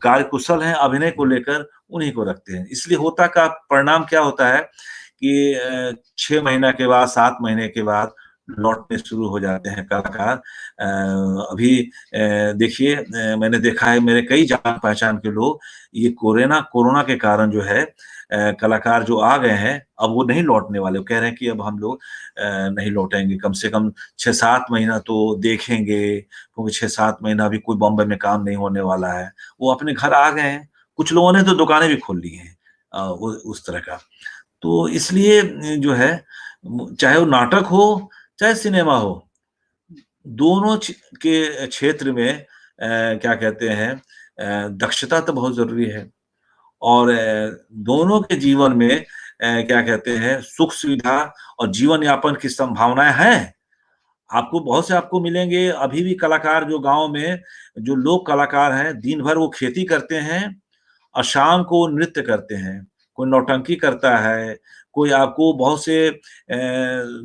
कार्यकुशल हैं, अभिनय को लेकर उन्हीं को रखते हैं। इसलिए होता का परिणाम क्या होता है कि 6 महीना के बाद, 7 महीने के बाद लौटने शुरू हो जाते हैं कलाकार। अभी देखिए मैंने देखा है मेरे कई जान-पहचान के लोग, ये कोरोना के कारण जो है कलाकार जो आ गए हैं, अब वो नहीं लौटने वाले। वो कह रहे हैं कि अब हम लोग नहीं लौटेंगे, कम से कम 6-7 महीना तो देखेंगे, क्योंकि 6-7 महीना अभी कोई बॉम्बे में काम नहीं होने वाला है। वो अपने घर आ गए हैं। कुछ लोगों ने तो दुकानें भी खोल ली हैं उस तरह का। तो इसलिए जो है चाहे वो नाटक हो, चाहे सिनेमा हो, दोनों के क्षेत्र में क्या कहते हैं दक्षता तो बहुत ज़रूरी है और दोनों के जीवन में क्या कहते हैं सुख-सुविधा और जीवन यापन की संभावनाएँ हैं। आपको बहुत से आपको मिलेंगे अभी भी कलाकार जो गाँव में जो लोक कलाकार हैं, दिन भर वो खेती करते हैं और शाम को नृत्य करते हैं। कोई नौटंकी करता है, कोई आपको बहुत से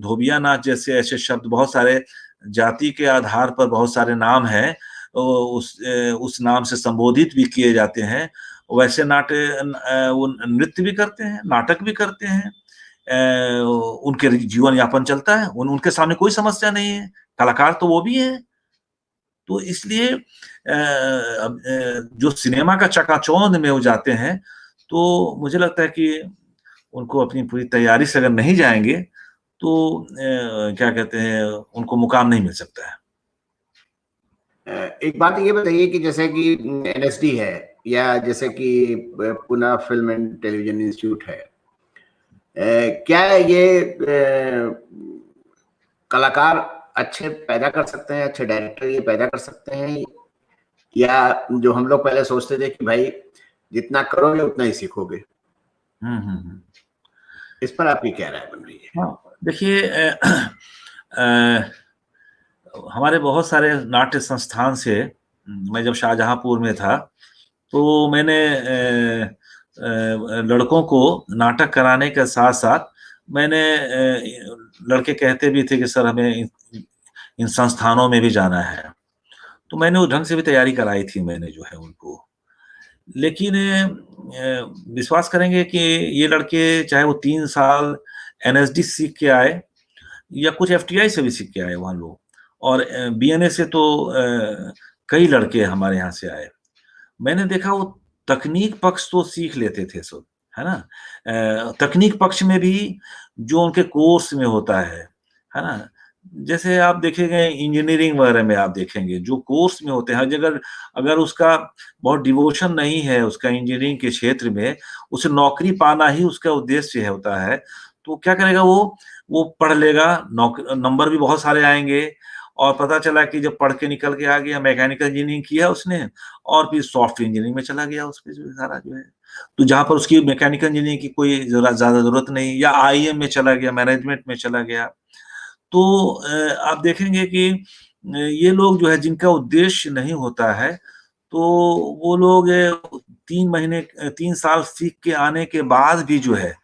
धोबिया नाच जैसे ऐसे शब्द बहुत सारे जाति के आधार पर बहुत सारे नाम हैं। उस नाम से संबोधित भी किए जाते हैं। वैसे वो नृत्य भी करते हैं, नाटक भी करते हैं। उनके जीवन यापन चलता है, उनके सामने कोई समस्या नहीं है। कलाकार तो वो भी हैं। तो इसलिए जो सिनेमा का चकाचौंध में वो जाते हैं, तो मुझे लगता है कि उनको अपनी पूरी तैयारी से अगर नहीं जाएँगे, तो क्या कहते हैं, उनको मुकाम नहीं मिल सकता है। एक बात ये बताइए कि जैसे कि एनएसडी है या जैसे कि Pune film and television institute है, क्या ये कलाकार अच्छे पैदा कर सकते हैं, अच्छे डायरेक्टर ये पैदा कर सकते हैं, या जो हम लोग पहले सोचते थे कि भाई जितना करोगे उतना ही सीखोगे? इस पर आपकी क्या राय बन रही है? हाँ, देखिए हमारे बहुत सारे नाट्य संस्थान से मैं जब शाहजहांपुर में था, तो मैंने लड़कों को नाटक कराने के साथ-साथ मैंने लड़के कहते भी थे कि सर हमें इन संस्थानों में भी जाना है। तो मैंने उस ढंग से भी तैयारी कराई थी मैंने जो है उनको। लेकिन विश्वास करेंगे कि ये लड़के चाहे वो 3 साल एनएसडी सीख के आए या कुछ एफटीआई से भी सीख के आए वहाँ लोग, और बीएनए से तो कई लड़के हमारे यहाँ से आए। मैंने देखा वो तकनीक पक्ष तो सीख लेते थे सब, है ना? तकनीक पक्ष में भी जो उनके कोर्स में होता है ना? जैसे आप देखेंगे इंजीनियरिंग वगैरह में आप देखेंगे जो कोर्स में होते हैं, अगर अगर उसका बहुत डिवोशन नहीं है उसका इंजीनियरिंग के क्षेत्र में, उसे नौकरी पाना ही उसका उद्देश्य है होता है, तो क्या करेगा वो पढ़ लेगा, नंबर भी बहुत सारे आएँगे, और पता चला कि जब पढ़ के निकल के आ गया, मैकेनिकल इंजीनियरिंग किया उसने और फिर सॉफ्टवेयर इंजीनियरिंग में चला गया, उसपे जो सारा जो है। तो जहाँ पर उसकी मैकेनिकल इंजीनियरिंग की कोई ज़्यादा ज़रूरत नहीं, या आईएम में चला गया, मैनेजमेंट में चला गया। तो आप देखेंगे कि ये लोग जो है जिनका उद्देश्य नहीं होता है, तो वो लोग 3 महीने 3 साल सीख के आने के बाद भी जो है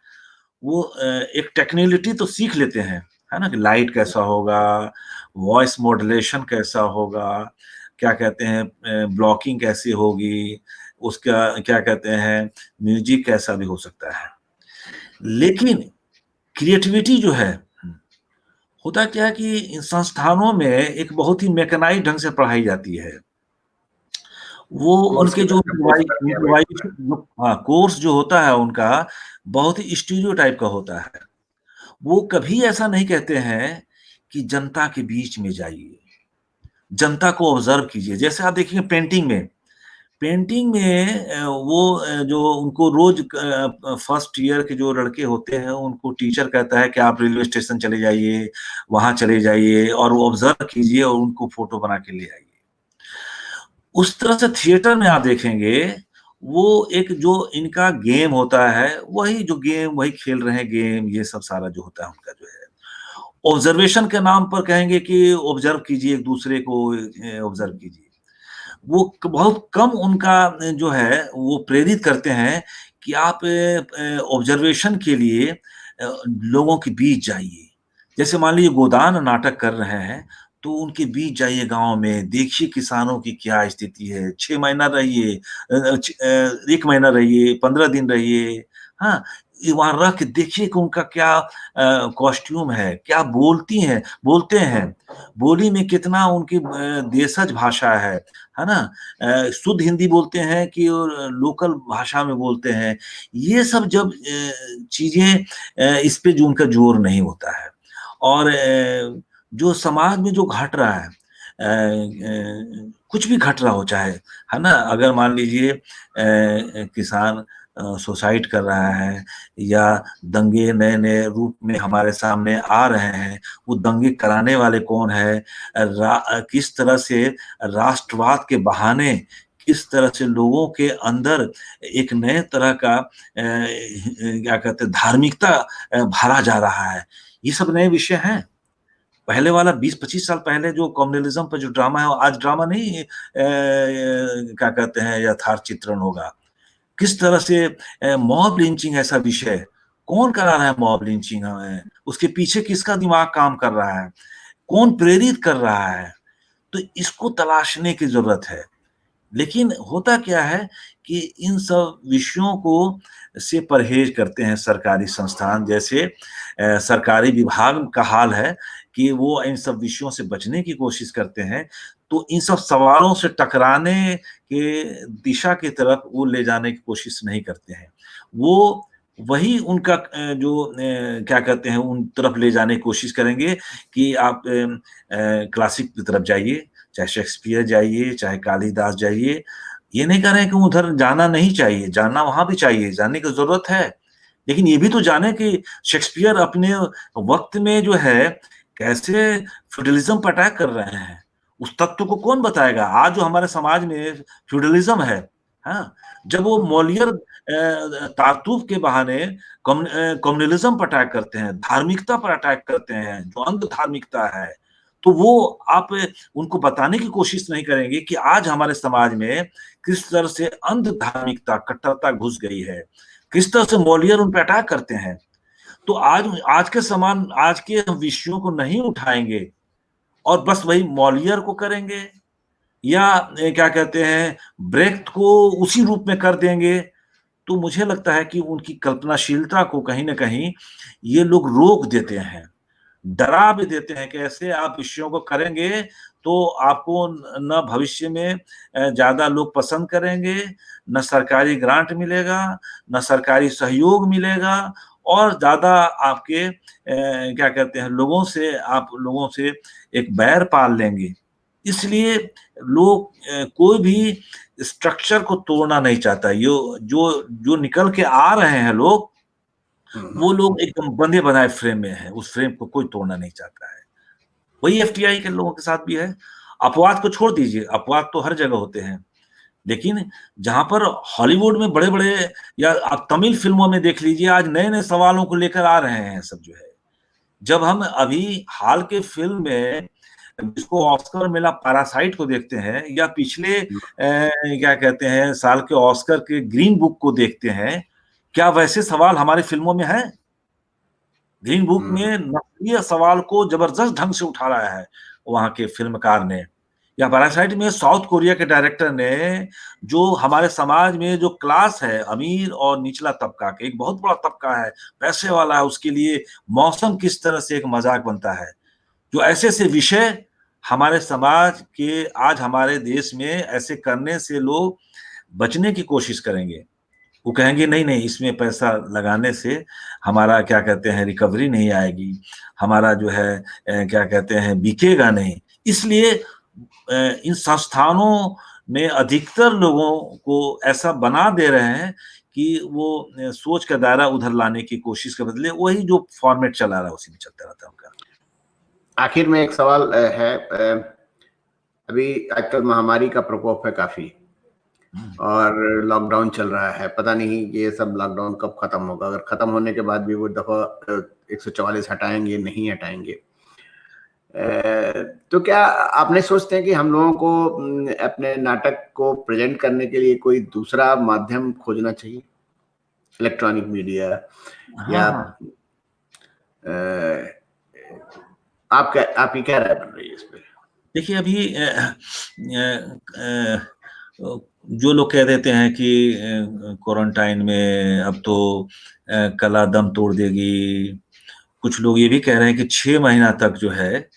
वो एक टेक्निलिटी तो सीख लेते हैं, है ना? कि लाइट कैसा होगा, वॉइस मॉड्यूलेशन कैसा होगा, क्या कहते हैं ब्लॉकिंग कैसी होगी, उसका क्या कहते हैं म्यूजिक कैसा भी हो सकता है। लेकिन क्रिएटिविटी जो है, होता क्या है कि इन संस्थानों में एक बहुत ही मैकेनाइज़्ड ढंग से पढ़ाई जाती है। वो कोर्स उनके की जो तरह कोर्स कर दिया बिल्कुल। हाँ, कोर्स जो होता है उनका बहुत ही स्टीरियोटाइप का होता है। वो कभी ऐसा नहीं कहते हैं कि जनता के बीच में जाइए, जनता को ऑब्ज़र्व कीजिए। जैसे आप देखेंगे पेंटिंग में जो उनको रोज़ फर्स्ट ईयर के जो लड़के होते हैं, उनको टीचर कहता है कि आप रेलवे स्टेशन चले जाइए, वहाँ चले जाइए और वो ऑब्ज़र्व कीजिए और उनको फ़ोटो बना के ले आइए। उस तरह से थिएटर में आप देखेंगे, वो एक जो इनका गेम होता है, वही खेल रहे हैं गेम, ये सब सारा जो होता है उनका जो है। ऑब्ज़र्वेशन के नाम पर कहेंगे कि ऑब्ज़र्व कीजिए, एक-दूसरे को ऑब्ज़र्व कीजिए। वो बहुत कम उनका जो है वो प्रेरित करते हैं कि आप ऑब्ज़र्वेशन के लिए लोगों के बीच जाइए। जैसे मान लीजिए गोदान नाटक कर रहे हैं, तो उनके बीच जाइए गाँव में, देखिए किसानों की क्या स्थिति है, 6 महीना रहिए 1 महीना रहिए, 15 दिन रहिए, हाँ? ये वहाँ रह के देखिए कि उनका क्या कॉस्ट्यूम है, क्या बोलते हैं, बोली में कितना उनकी देशज भाषा है ना? शुद्ध हिंदी बोलते हैं कि और लोकल भाषा में बोलते हैं। ये सब जब चीज़ें इस पे जो उनका ज़ोर नहीं होता है, और जो समाज में जो घट रहा है, कुछ भी घट रहा हो चाहे, है ना? अगर मान लीजिए किसान सुसाइड कर रहा है या दंगे नए-नए रूप में हमारे सामने आ रहे हैं, वो दंगे कराने वाले कौन है? किस तरह से राष्ट्रवाद के बहाने किस तरह से लोगों के अंदर एक नए तरह का क्या कहते हैं धार्मिकता भरा जा रहा है। ये सब नए विषय हैं। पहले वाला 20-25 साल पहले जो कम्युनलिज़्म पे जो ड्रामा है, वो आज ड्रामा नहीं क्या कहते हैं यथार्थ चित्रण होगा। किस तरह से मॉब लिंचिंग ऐसा विषय, कौन करा रहा है मॉब लिंचिंग उसके पीछे किसका दिमाग काम कर रहा है? कौन प्रेरित कर रहा है? तो इसको तलाशने की ज़रूरत है। लेकिन होता क्या है कि इन सब विषयों को से परहेज़ करते हैं सरकारी संस्थान, जैसे सरकारी विभाग का हाल है कि वो इन सब विषयों से बचने की कोशिश करते हैं, तो इन सब सवालों से टकराने के दिशा की तरफ वो ले जाने की कोशिश नहीं करते हैं। वो वही उनका क्या कहते हैं उन तरफ ले जाने की कोशिश करेंगे कि आप क्लासिक की तरफ जाइए, चाहे शेक्सपियर जाइए, चाहे कालिदास जाइए। ये नहीं कह रहे हैं कि उधर जाना नहीं चाहिए, जानना वहाँ भी चाहिए, जानने की ज़रूरत है। लेकिन ये भी तो जानें कि शेक्सपियर अपने वक़्त में जो है, कैसे फ्यूडलिज़्म पे अटैक कर रहे हैं। उस तत्व को कौन बताएगा? आज जो हमारे समाज में फ्यूडलिज़्म है, हाँ? जब वो मॉलियर तारतूफ़ के बहाने कम्युनलिज़्म पर अटैक करते हैं, धार्मिकता पर अटैक करते हैं, जो अंध धार्मिकता है, तो वो आप उनको बताने की कोशिश नहीं करेंगे कि आज हमारे समाज में किस तरह से अंध धार्मिकता, कट्टरता घुस गई है, किस तरह से मॉलियर उन पे अटैक करते हैं। तो आज के विषयों को नहीं उठाएँगे और बस वही मॉलियर को करेंगे या क्या कहते हैं ब्रेक को उसी रूप में कर देंगे, तो मुझे लगता है कि उनकी कल्पनाशीलता को कहीं न कहीं ये लोग रोक देते हैं, डरा भी देते हैं कि ऐसे आप विषयों को करेंगे तो आपको न भविष्य में ज़्यादा लोग पसंद करेंगे, न सरकारी ग्रांट मिलेगा, न सरकारी सहयोग मिलेगा और ज़्यादा आपके क्या कहते हैं आप लोगों से एक बैर पाल लेंगे। इसलिए लोग कोई भी स्ट्रक्चर को तोड़ना नहीं चाहता। जो निकल के आ रहे हैं लोग, वो लोग एकदम बंधे बनाए फ्रेम में हैं, उस फ्रेम को कोई तोड़ना नहीं चाहता है। वही एफटीआई के लोगों के साथ भी है। अपवाद को छोड़ दीजिए, अपवाद तो हर जगह होते हैं। लेकिन जहाँ पर हॉलीवुड में बड़े-बड़े या आप तमिल फ़िल्मों में देख लीजिए, आज नए-नए सवालों को लेकर आ रहे हैं सब जो है। जब हम अभी हाल के फ़िल्म में जिसको ऑस्कर मिला पैरासाइट को देखते हैं या पिछले क्या कहते हैं साल के ऑस्कर के ग्रीन बुक को देखते हैं, क्या वैसे सवाल हमारी फ़िल्मों में हैं? ग्रीन बुक में नस्लीय सवाल को जबरदस्त ढंग से उठा रहा है वहाँ के फ़िल्मकार ने। या पैरासाइट में साउथ कोरिया के डायरेक्टर ने जो हमारे समाज में जो क्लास है, अमीर और निचला तबका के एक बहुत बड़ा तबका है, पैसे वाला है, उसके लिए मौसम किस तरह से एक मज़ाक बनता है। जो ऐसे-ऐसे विषय हमारे समाज के आज हमारे देश में ऐसे करने से लोग बचने की कोशिश करेंगे। वो कहेंगे नहीं-नहीं इसमें पैसा लगाने से हमारा क्या कहते हैं रिकवरी नहीं आएगी, हमारा जो है क्या कहते हैं बिकेगा नहीं। इसलिए इन संस्थानों में अधिकतर लोगों को ऐसा बना दे रहे हैं कि वो सोच का दायरा उधर लाने की कोशिश के बदले वही जो फॉर्मेट चला रहा है उसी में चलता रहता है उनका। आखिर में एक सवाल है, अभी आजकल महामारी का प्रकोप है काफी और लॉकडाउन चल रहा है। पता नहीं ये सब लॉकडाउन कब खत्म होगा, अगर खत्म होने के बाद भी वो दफा 144 हटाएंगे नहीं हटाएंगे। तो क्या आपने सोचते हैं कि हम लोगों को अपने नाटक को प्रेजेंट करने के लिए कोई दूसरा माध्यम खोजना चाहिए, इलेक्ट्रॉनिक मीडिया या हाँ। आपकी क्या राय बन रही है इस पे? देखिए अभी जो लोग कह देते हैं कि क्वारंटाइन में अब तो कला दम तोड़ देगी। कुछ लोग ये भी कह रहे हैं कि 6 महीना तक जो है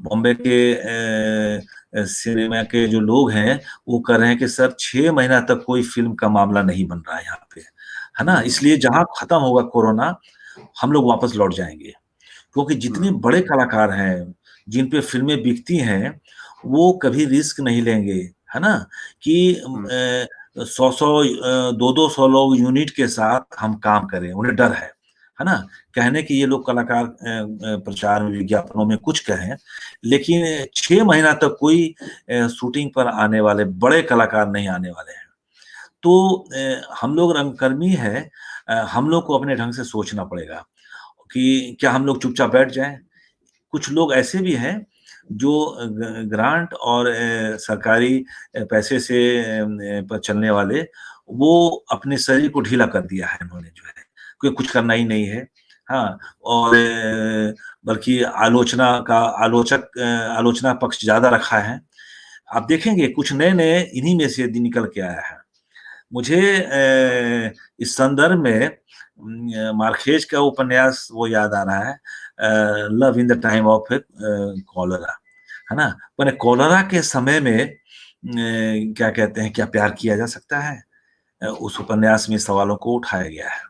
बॉम्बे के सिनेमा के जो लोग हैं वो कह रहे हैं कि सर 6 महीना तक कोई फ़िल्म का मामला नहीं बन रहा है यहाँ पे, है ना? इसलिए जहाँ खत्म होगा कोरोना, हम लोग वापस लौट जाएँगे। क्योंकि जितने बड़े कलाकार हैं, जिन पे फ़िल्में बिकती हैं, वो कभी रिस्क नहीं लेंगे, है ना? कि 100-100 200-200 लोग यूनिट के साथ हम काम करें, उन्हें डर है ना? कहने कि ये लोग कलाकार प्रचार में, विज्ञापनों में कुछ कहें, लेकिन 6 महीना तक कोई शूटिंग पर आने वाले बड़े कलाकार नहीं आने वाले हैं। तो हम लोग रंगकर्मी हैं, हम लोग को अपने ढंग से सोचना पड़ेगा कि क्या हम लोग चुपचाप बैठ जाएँ? कुछ लोग ऐसे भी हैं जो ग्रांट और सरकारी पैसे से पर चलने वाले, वो अपने शरीर को ढीला कर दिया है इन्होंने जो है, क्योंकि कुछ करना ही नहीं है। हाँ, और बल्कि आलोचना पक्ष ज़्यादा रखा है। आप देखेंगे कुछ नए-नए इन्हीं में से निकल के आया है। मुझे इस संदर्भ में मार्केज का उपन्यास वो याद आ रहा है, love in the time of cholera, है ना? माने कॉलरा के समय में क्या कहते हैं, क्या प्यार किया जा सकता है? उस उपन्यास में सवालों को उठाया गया है।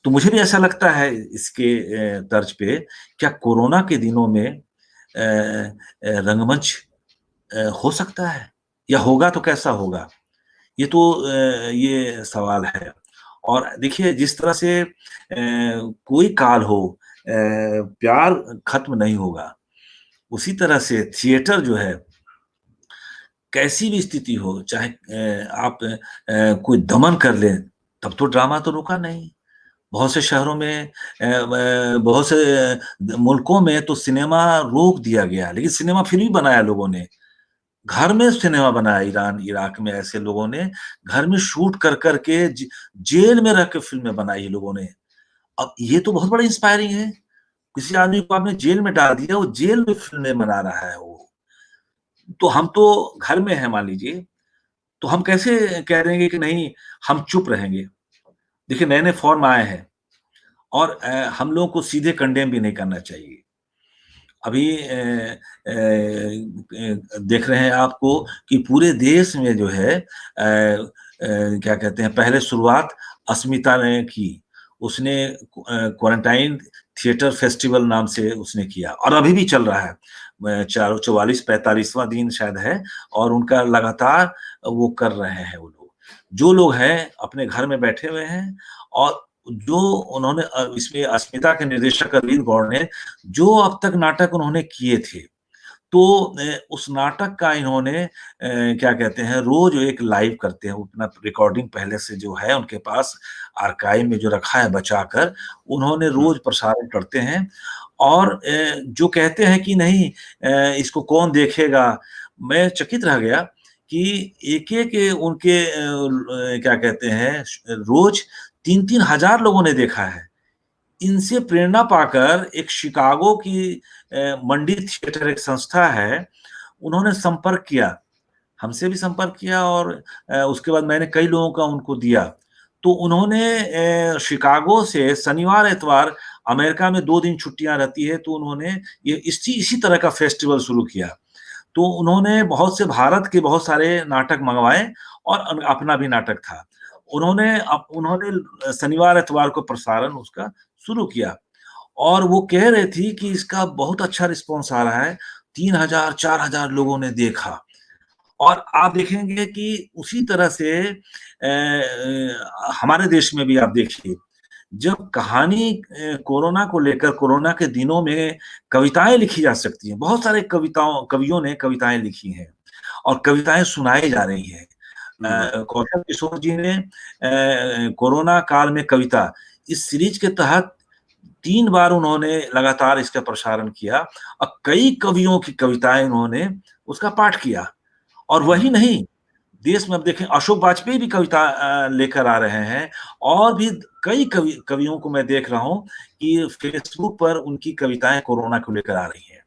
तो मुझे भी ऐसा लगता है इसके तर्ज पे, क्या कोरोना के दिनों में रंगमंच हो सकता है? या होगा तो कैसा होगा? ये सवाल है। और देखिए जिस तरह से कोई काल हो प्यार खत्म नहीं होगा। उसी तरह से थिएटर जो है, कैसी भी स्थिति हो, चाहे आप कोई दमन कर लें, तब तो ड्रामा तो रुका नहीं। बहुत से शहरों में बहुत से मुल्कों में तो सिनेमा रोक दिया गया, लेकिन सिनेमा फिर भी बनाया लोगों ने। घर में सिनेमा बनाया ईरान, इराक में ऐसे लोगों ने घर में शूट कर के जेल में रह के फ़िल्में बनाई है लोगों ने। अब ये तो बहुत बड़ा इंस्पायरिंग है। किसी आदमी को आपने जेल में डाल दिया, वो जेल में फ़िल्में बना रहा है वो। तो हम तो घर में हैं मान लीजिए, तो हम कैसे कह देंगे कि नहीं हम चुप रहेंगे। देखिए नए-नए फॉर्म आए हैं और हम लोगों को सीधे कंडेम भी नहीं करना चाहिए। अभी देख रहे हैं आपको कि पूरे देश में जो है क्या कहते हैं पहले शुरुआत अस्मिता ने की। उसने क्वारंटाइन थिएटर फेस्टिवल नाम से उसने किया और अभी भी चल रहा है। 44-45वां दिन शायद है और उनका लगातार वो कर रहे हैं वो लोग। जो लोग हैं अपने घर में बैठे हुए हैं और जो उन्होंने इसमें अस्मिता के निर्देशक अरविंद गौड़ ने जो अब तक नाटक उन्होंने किए थे, तो उस नाटक का इन्होंने क्या कहते हैं रोज एक लाइव करते हैं, अपना रिकॉर्डिंग पहले से जो है उनके पास आर्काइव में जो रखा है बचाकर, उन्होंने रोज प्रसारण करते हैं और जो कहते हैं कि नहीं इसको कौन देखेगा, मैं चकित रह गया कि एक-एक उनके क्या कहते हैं रोज 3-3 हज़ार लोगों ने देखा है। इनसे प्रेरणा पाकर एक शिकागो की मंडी थिएटर एक संस्था है, उन्होंने संपर्क किया, हमसे भी संपर्क किया और उसके बाद मैंने कई लोगों का उनको दिया। तो उन्होंने शिकागो से शनिवार-इतवार अमेरिका में 2 दिन छुट्टियाँ रहती है, तो उन्होंने ये इसी तरह का फेस्टिवल शुरू किया। तो उन्होंने बहुत से भारत के बहुत सारे नाटक मँगवाए और अपना भी नाटक था। उन्होंने शनिवार-इतवार को प्रसारण उसका शुरू किया और वो कह रही थी कि इसका बहुत अच्छा रिस्पॉन्स आ रहा है। 3000 4000 लोगों ने देखा और आप देखेंगे कि उसी तरह से हमारे देश में भी आप देखिए, जब कहानी कोरोना को लेकर कोरोना के दिनों में कविताएँ लिखी जा सकती हैं। बहुत सारे कवियों ने कविताएँ लिखी हैं और कविताएँ सुनाई जा रही हैं। कौशल किशोर जी ने कोरोना काल में कविता इस सीरीज के तहत 3 बार उन्होंने लगातार इसका प्रसारण किया और कई कवियों की कविताएँ उन्होंने उसका पाठ किया और वही नहीं, देश में अब देखें अशोक वाजपेयी भी कविता लेकर आ रहे हैं और भी कई कवियों को मैं देख रहा हूँ कि फेसबुक पर उनकी कविताएँ कोरोना को लेकर आ रही हैं।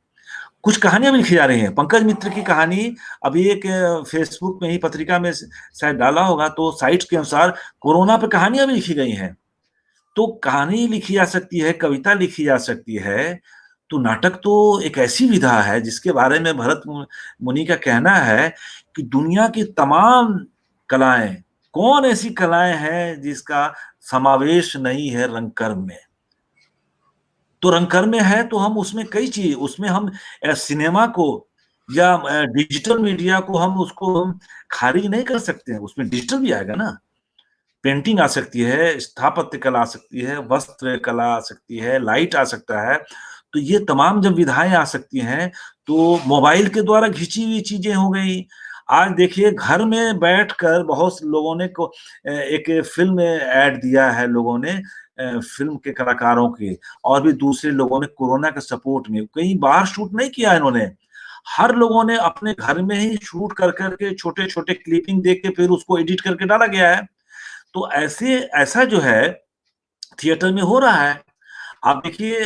कुछ कहानियाँ भी लिखी जा रही हैं। पंकज मित्र की कहानी अभी एक फेसबुक में ही पत्रिका में शायद डाला होगा तो साइट्स के अनुसार कोरोना पे कहानियाँ भी लिखी गई हैं। तो कहानी लिखी जा सकती है, कविता लिखी जा सकती है, तो नाटक तो एक ऐसी विधा है जिसके बारे में भरत मुनि का कहना है कि दुनिया की तमाम कलाएँ, कौन ऐसी कलाएँ हैं जिसका समावेश नहीं है रंगकर्म में? तो रंगकर्म में है तो हम उसमें कई चीज़ उसमें हम सिनेमा को या डिजिटल मीडिया को हम खारिज नहीं कर सकते हैं, उसमें डिजिटल भी आएगा ना। पेंटिंग आ सकती है, स्थापत्य कला आ सकती है, वस्त्र कला आ सकती है, लाइट आ सकता है। तो ये तमाम जब विधाएँ आ सकती हैं, तो मोबाइल के द्वारा खींची हुई चीज़ें हो गई। आज देखिए घर में बैठकर बहुत से लोगों ने एक फ़िल्म ऐड दिया है लोगों ने फ़िल्म के कलाकारों के और भी दूसरे लोगों ने कोरोना के सपोर्ट में, कहीं बाहर शूट नहीं किया इन्होंने। हर लोगों ने अपने घर में ही शूट कर के छोटे-छोटे क्लिपिंग दे के फिर उसको एडिट करके डाला गया है। तो ऐसा जो है थिएटर में हो रहा है। आप देखिए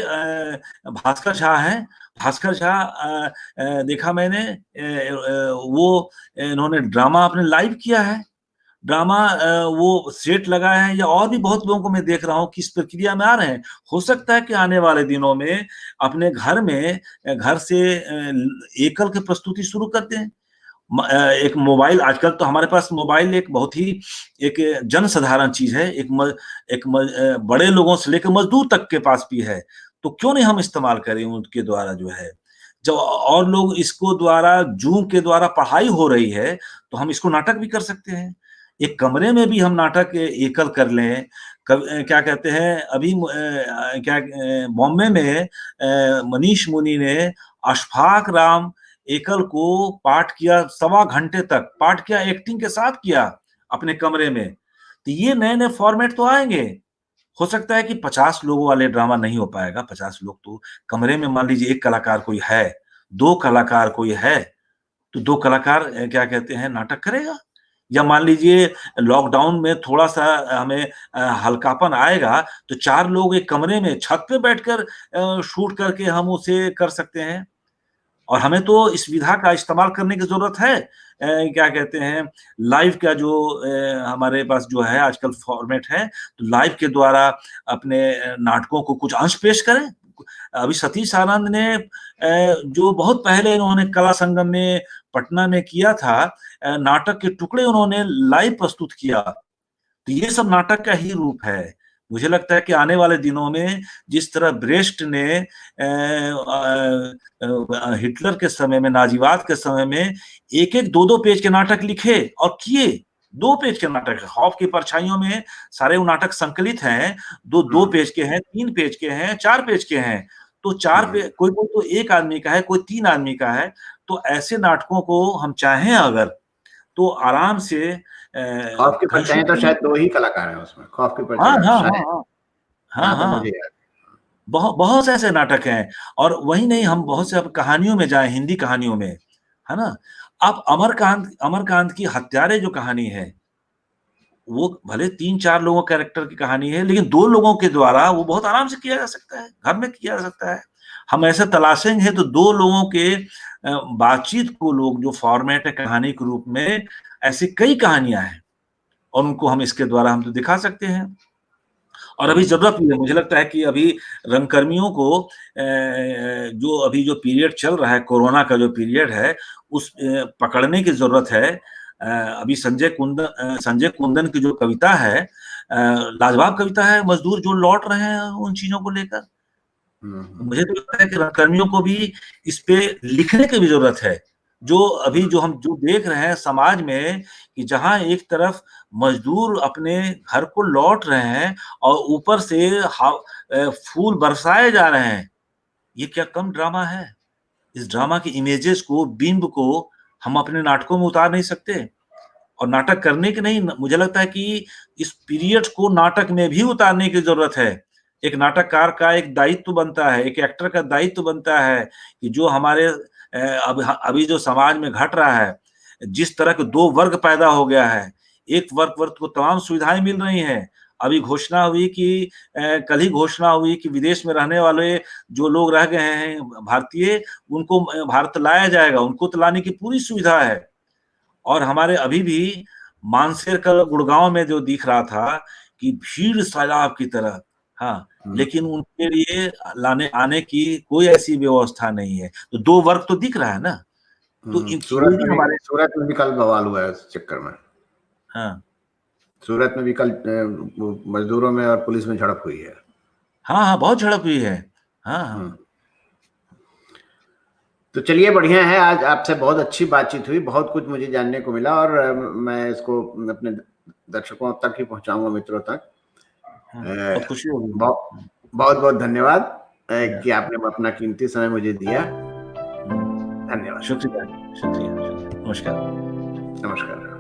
भास्कर झा हैं, भास्कर झा देखा मैंने वो इन्होंने ड्रामा आपने लाइव किया है। ड्रामा वो सेट लगाए हैं या और भी बहुत लोगों को मैं देख रहा हूँ कि इस प्रक्रिया में आ रहे हैं। हो सकता है कि आने वाले दिनों में अपने घर में घर से एकल की प्रस्तुति शुरू कर दें। एक मोबाइल आजकल तो हमारे पास मोबाइल एक बहुत ही एक जनसाधारण चीज़ है। बड़े लोगों से लेकर मज़दूर तक के पास भी है। तो क्यों नहीं हम इस्तेमाल करें उनके द्वारा जो है। जब और लोग इसको द्वारा ज़ूम के द्वारा पढ़ाई हो रही है, तो हम इसको नाटक भी कर सकते हैं। एक कमरे में भी हम नाटक एकल कर लें। क्या कहते हैं अभी बॉम्बे में मनीष मुनि ने अशफाक राम एकल को पाठ किया, सवा घंटे तक पाठ किया, एक्टिंग के साथ किया अपने कमरे में। तो ये नए-नए फॉर्मेट तो आएँगे। हो सकता है कि 50 लोगों वाले ड्रामा नहीं हो पाएगा, 50 लोग तो कमरे में मान लीजिए 1 कलाकार कोई है, 2 कलाकार कोई है, तो 2 कलाकार क्या कहते हैं नाटक करेगा। या मान लीजिए लॉकडाउन में थोड़ा-सा हमें हल्कापन आएगा, तो 4 लोग एक कमरे में छत पे बैठकर शूट करके हम उसे कर सकते हैं। और हमें तो इस विधा का इस्तेमाल करने की जरूरत है। क्या कहते हैं, लाइव का जो हमारे पास जो है आजकल फॉर्मेट है, तो लाइव के द्वारा अपने नाटकों को कुछ अंश पेश करें। अभी सतीश आनंद ने जो बहुत पहले इन्होंने कला संगम में पटना में किया था, नाटक के टुकड़े उन्होंने लाइव प्रस्तुत किया। तो ये सब नाटक का ही रूप है। मुझे लगता है कि आने वाले दिनों में जिस तरह ब्रेस्ट ने हिटलर के समय में, नाजीवाद के समय में एक एक 2-2 पेज के नाटक लिखे और किए। 2 पेज के नाटक, खौफ की परछाइयों में सारे वो नाटक संकलित हैं, 2 पेज के हैं, 3 पेज के हैं, 4 पेज के हैं। तो 4 पे कोई तो 1 आदमी का है, कोई 3 आदमी का है। तो ऐसे नाटकों को हम चाहें अगर, तो आराम से खौफ की परछाइयां तो शायद 2 ही कलाकार हैं उसमें, खौफ की हाँ परछाइयां हाँ शायद, हाँ हाँ मुझे याद बहुत बहुत से ऐसे नाटक हैं। और वही नहीं, हम बहुत से अब कहानियों में जाएं, हिंदी कहानियों में, है ना। अब अमरकांत की हत्यारे जो कहानी है, वो भले 3-4 लोगों कैरेक्टर की कहानी है, लेकिन 2 लोगों के द्वारा वो बहुत आराम से किया जा सकता है, घर में किया जा सकता है। हम ऐसे तलाशेंगे तो 2 लोगों के बातचीत को लोग जो फॉर्मेट है कहानी के रूप में, ऐसी कई कहानियां हैं और उनको हम इसके द्वारा हम तो दिखा सकते हैं। और अभी जरूरत भी है, मुझे लगता है कि अभी रंगकर्मियों को जो अभी जो पीरियड चल रहा है, कोरोना का जो पीरियड है, उस पकड़ने की जरूरत है। अभी संजय कुंदन की जो कविता है, लाजवाब कविता है, मजदूर जो लौट रहे हैं उन चीजों को लेकर। मुझे तो लगता है कि रंगकर्मियों को भी इस पे लिखने की भी जरूरत है। जो अभी जो हम जो देख रहे हैं समाज में, कि जहां एक तरफ मजदूर अपने घर को लौट रहे हैं और ऊपर से फूल बरसाए जा रहे हैं, ये क्या कम ड्रामा है। इस ड्रामा की इमेजेस को, बिंब को हम अपने नाटकों में उतार नहीं सकते। और नाटक करने की नहीं, मुझे लगता है कि इस पीरियड को नाटक में भी उतारने की जरूरत है। एक नाटककार का एक दायित्व बनता है, एक एक्टर का दायित्व बनता है कि जो हमारे अभी जो समाज में घट रहा है, जिस तरह के 2 वर्ग पैदा हो गया है। एक वर्ग को तमाम सुविधाएं मिल रही हैं। अभी घोषणा हुई कि कल ही घोषणा हुई कि विदेश में रहने वाले जो लोग रह गए हैं भारतीय, उनको भारत लाया जाएगा, उनको तो लाने की पूरी सुविधा है। और हमारे अभी भी मानसेर का गुड़गांव में जो दिख रहा था कि भीड़ सैलाब की तरह, हाँ, लेकिन उनके लिए आने की कोई ऐसी व्यवस्था नहीं है। तो 2 वर्ग तो दिख रहा है ना। तो सूरत में भी कल बवाल हुआ है इस चक्कर में। हाँ, सूरत में भी कल मजदूरों में और पुलिस में झड़प हुई है। हाँ, बहुत झड़प हुई है। हाँ। तो चलिए, बढ़िया है, आज आपसे बहुत अच्छी बातचीत हुई, बहुत कुछ मुझे जानने को मिला और मैं इसको अपने दर्शकों तक ही पहुंचाऊंगा, मित्रों तक। बहुत खुशी होगी। बहुत बहुत धन्यवाद कि आपने अपना कीमती समय मुझे दिया। धन्यवाद। शुक्रिया। नमस्कार।